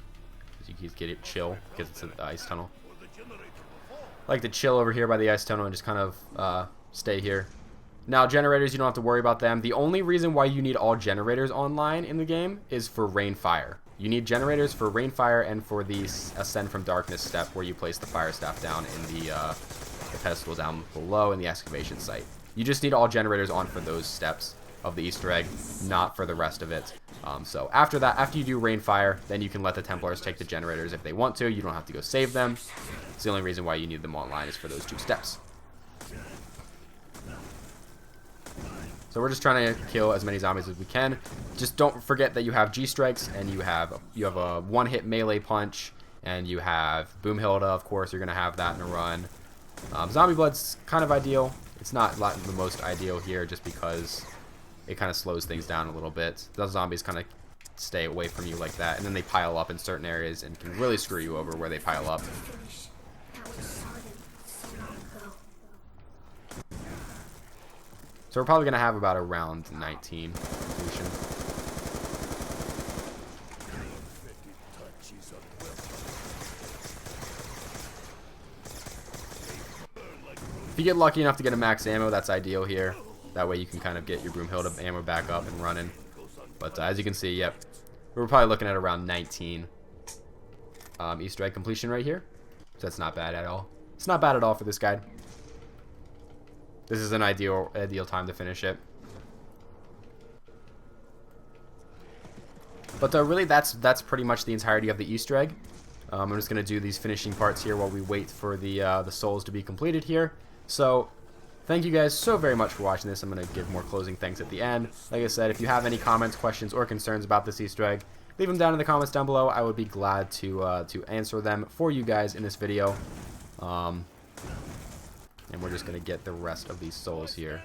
Because you can get it chill because it's the ice tunnel. I like to chill over here by the ice tunnel and just kind of stay here. Now generators, you don't have to worry about them. The only reason why you need all generators online in the game is for rain fire. You need generators for rain fire and for the Ascend from Darkness step, where you place the fire staff down in the pedestal down below in the excavation site. You just need all generators on for those steps of the Easter egg, not for the rest of it. So after that, after you do rain fire, then you can let the Templars take the generators if they want to. You don't have to go save them. It's the only reason why you need them online is for those 2 steps. So we're just trying to kill as many zombies as we can. Just don't forget that you have G-strikes, and you have a one-hit melee punch, and you have Boomhilda, of course. You're going to have that in a run. Zombie Blood's kind of ideal. It's not the most ideal here just because it kind of slows things down a little bit. Those zombies kind of stay away from you like that, and then they pile up in certain areas and can really screw you over where they pile up. So we're probably going to have about a round 19 completion. If you get lucky enough to get a max ammo, that's ideal here. That way you can kind of get your Broomhilda ammo back up and running. But as you can see, yep, we're probably looking at around 19 Easter egg completion right here. So that's not bad at all. It's not bad at all for this guide. This is an ideal time to finish it. But really, that's pretty much the entirety of the Easter egg. I'm just gonna do these finishing parts here while we wait for the souls to be completed here. So, thank you guys so very much for watching this. I'm gonna give more closing thanks at the end. Like I said, if you have any comments, questions, or concerns about this Easter egg, leave them down in the comments down below. I would be glad to answer them for you guys in this video. And we're just gonna get the rest of these souls here.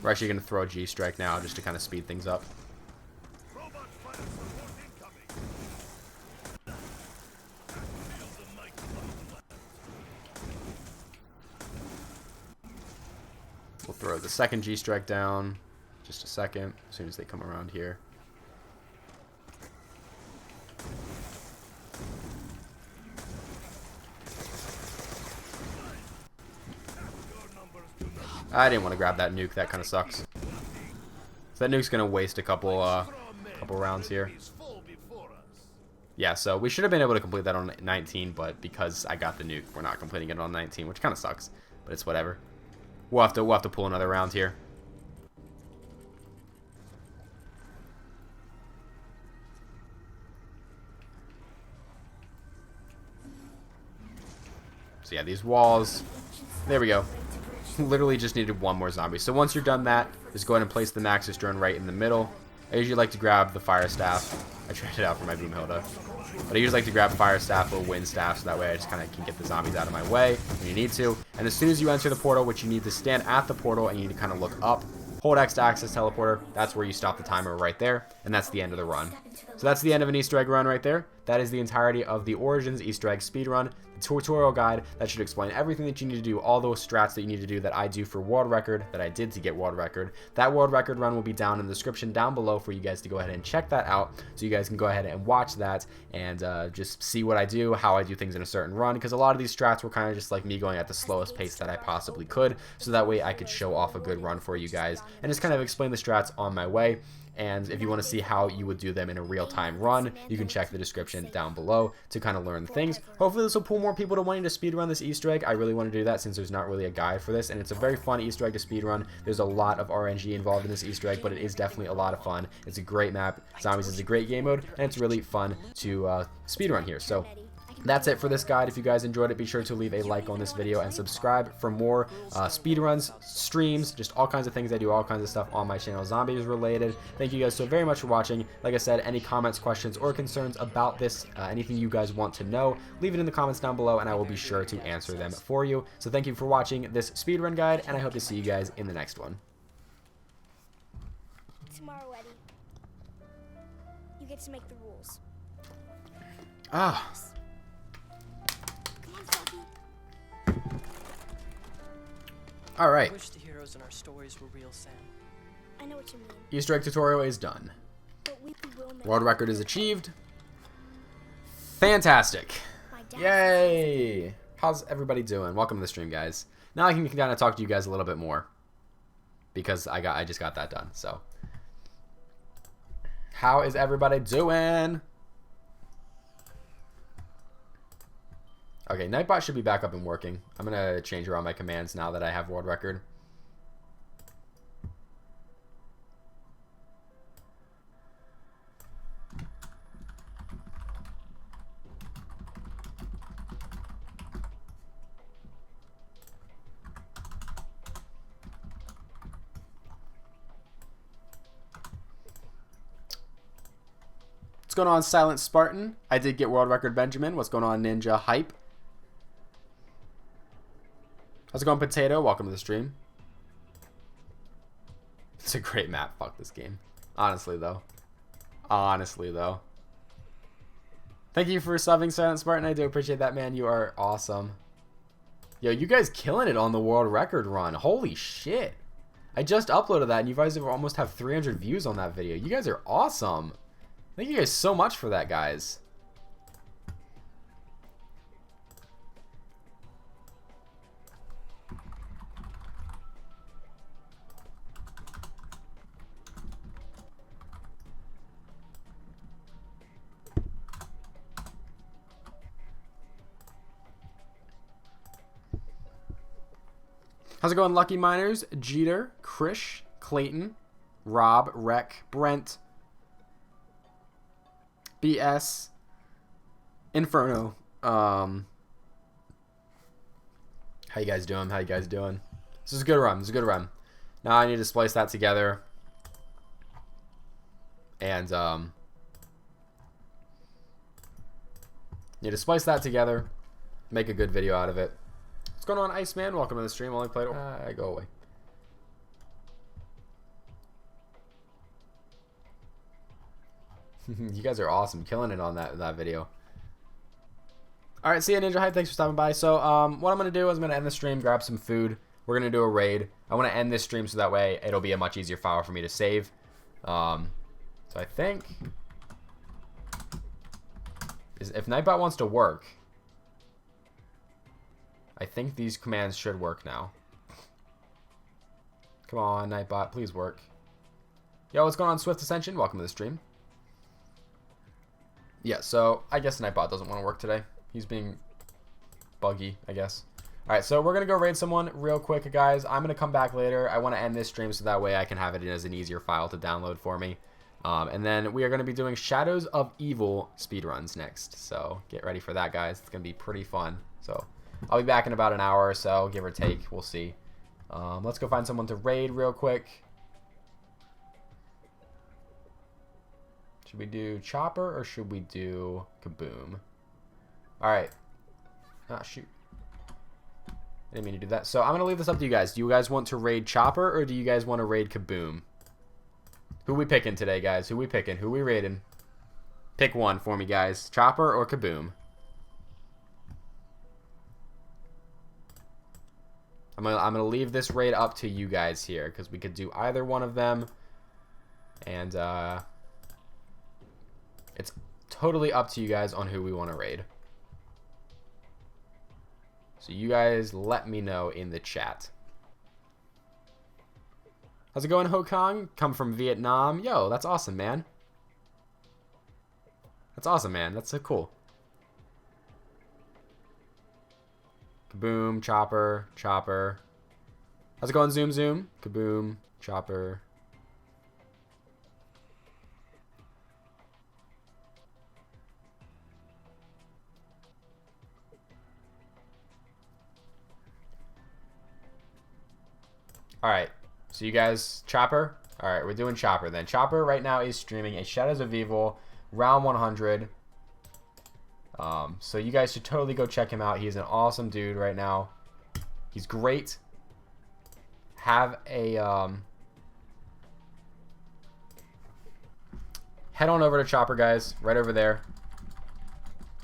We're actually going to throw a G-Strike now just to kind of speed things up. We'll throw the second G-Strike down. Just a second, as soon as they come around here. I didn't want to grab that nuke. That kind of sucks. So that nuke's gonna waste a couple rounds here. Yeah, so we should have been able to complete that on 19, but because I got the nuke, we're not completing it on 19, which kind of sucks. But it's whatever. We'll have to pull another round here. So yeah, these walls. There we go. Literally just needed one more zombie. So once you're done that, just go ahead and place the Maxis drone right in the middle. I usually like to grab the fire staff. I traded it out for my Broomhilda. But I usually like to grab fire staff or wind staff, so that way I just kind of can get the zombies out of my way when you need to. And as soon as you enter the portal, which you need to stand at the portal and you need to kind of look up, hold X to access teleporter. That's where you stop the timer right there, and that's the end of the run. So that's the end of an Easter egg run right there. That is the entirety of the Origins Easter egg speedrun, the tutorial guide that should explain everything that you need to do, all those strats that you need to do that I do for world record, that I did to get world record. That world record run will be down in the description down below for you guys to go ahead and check that out, so you guys can go ahead and watch that and just see what I do, how I do things in a certain run, because a lot of these strats were kind of just like me going at the slowest pace that I possibly could, so that way I could show off a good run for you guys and just kind of explain the strats on my way. And if you want to see how you would do them in a real-time run, you can check the description down below to kind of learn the things. Hopefully this will pull more people to wanting to speedrun this Easter egg. I really want to do that since there's not really a guide for this, and it's a very fun Easter egg to speedrun. There's a lot of RNG involved in this Easter egg, but it is definitely a lot of fun. It's a great map. Zombies is a great game mode, and it's really fun to speedrun here. So that's it for this guide. If you guys enjoyed it, be sure to leave a like on this video and subscribe for more speedruns, streams, just all kinds of things. I do all kinds of stuff on my channel, zombies related. Thank you guys so very much for watching. Like I said, any comments, questions, or concerns about this, anything you guys want to know, leave it in the comments down below and I will be sure to answer them for you. So thank you for watching this speedrun guide, and I hope to see you guys in the next one. Tomorrow, Eddie, you get to make the rules. Ah. Come on, Fluffy. All right. I wish the heroes in our stories were real, Sam. I know what you mean, Easter egg tutorial is done. but we will make World record is achieved. Fantastic. my dad. Yay. How's everybody doing? Welcome to the stream, guys. Now I can kind of talk to you guys a little bit more because I just got that done. So how is everybody doing? Okay, Nightbot should be back up and working. I'm going to change around my commands now that I have world record. What's going on, Silent Spartan? I did get world record, Benjamin. What's going on, Ninja Hype? How's it going, Potato? Welcome to the stream. It's a great map. Fuck this game. Honestly, though. Honestly, though. Thank you for subbing, Silent Spartan. I do appreciate that, man. You are awesome. Yo, you guys killing it on the world record run. Holy shit. I just uploaded that, and you guys have almost have 300 views on that video. You guys are awesome. Thank you guys so much for that, guys. How's it going, Lucky Miners? Jeter, Krish, Clayton, Rob, Rec, Brent, BS, Inferno. How you guys doing? How you guys doing? This is a good run. This is a good run. Now I need to splice that together. And need to splice that together. Make a good video out of it. What's going on, Iceman? Welcome to the stream. Only played. Go away. You guys are awesome, killing it on that video. All right, see ya, Ninja Hype. Thanks for stopping by. So, what I'm gonna do is I'm gonna end the stream, grab some food. We're gonna do a raid. I want to end this stream so that way it'll be a much easier file for me to save. So I think if Nightbot wants to work, I think these commands should work now. Come on, Nightbot, please work. Yo, what's going on, Swift Ascension? Welcome to the stream. Yeah, so I guess Nightbot doesn't want to work today. He's being buggy, I guess. Alright, so we're going to go raid someone real quick, guys. I'm going to come back later. I want to end this stream so that way I can have it as an easier file to download for me. And then we are going to be doing Shadows of Evil speedruns next. So get ready for that, guys. It's going to be pretty fun. So I'll be back in about an hour or so, give or take. We'll see. Let's go find someone to raid real quick. Should we do Chopper or should we do Kaboom? Alright. Ah, shoot. I didn't mean to do that. So I'm going to leave this up to you guys. Do you guys want to raid Chopper or do you guys want to raid Kaboom? Who we picking today, guys? Who we picking? Who we raiding? Pick one for me, guys. Chopper or Kaboom? I'm gonna leave this raid up to you guys here because we could do either one of them, and it's totally up to you guys on who we want to raid. So you guys let me know in the chat. How's it going, Ho Kong? Come from Vietnam. Yo, that's awesome, man. That's awesome, man. That's so cool. Kaboom, Chopper, Chopper. How's it going, Zoom Zoom? Kaboom, Chopper. Alright, so you guys, Chopper? Alright, we're doing Chopper then. Chopper right now is streaming a Shadows of Evil round 100. So you guys should totally go check him out. He's an awesome dude right now. He's great. Have a head on over to Chopper, guys, right over there.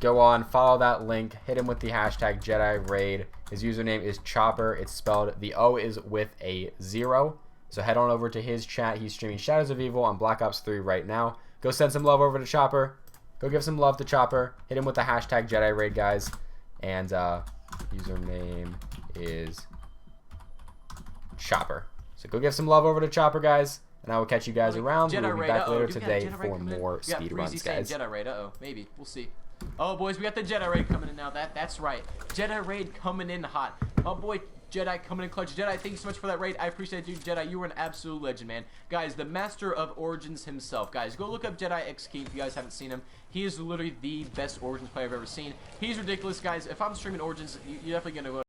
Go on, follow that link, hit him with the hashtag Jedi Raid. His username is Chopper. It's spelled, the O is with a 0. So head on over to his chat. He's streaming Shadows of Evil on Black Ops 3 right now. Go send some love over to Chopper. Go give some love to Chopper. Hit him with the hashtag Jedi Raid, guys. And username is Chopper. So go give some love over to Chopper, guys. And I will catch you guys around. We'll be back later today for more speedruns, guys. Jedi Raid, maybe. We'll see. Oh, boys, we got the Jedi Raid coming in now. That's right. Jedi Raid coming in hot. Oh, boy, Jedi coming in clutch. Jedi, thank you so much for that raid. I appreciate you, Jedi. You were an absolute legend, man. Guys, the Master of Origins himself. Guys, go look up Jedi X King if you guys haven't seen him. He is literally the best Origins player I've ever seen. He's ridiculous, guys. If I'm streaming Origins, you're definitely going to go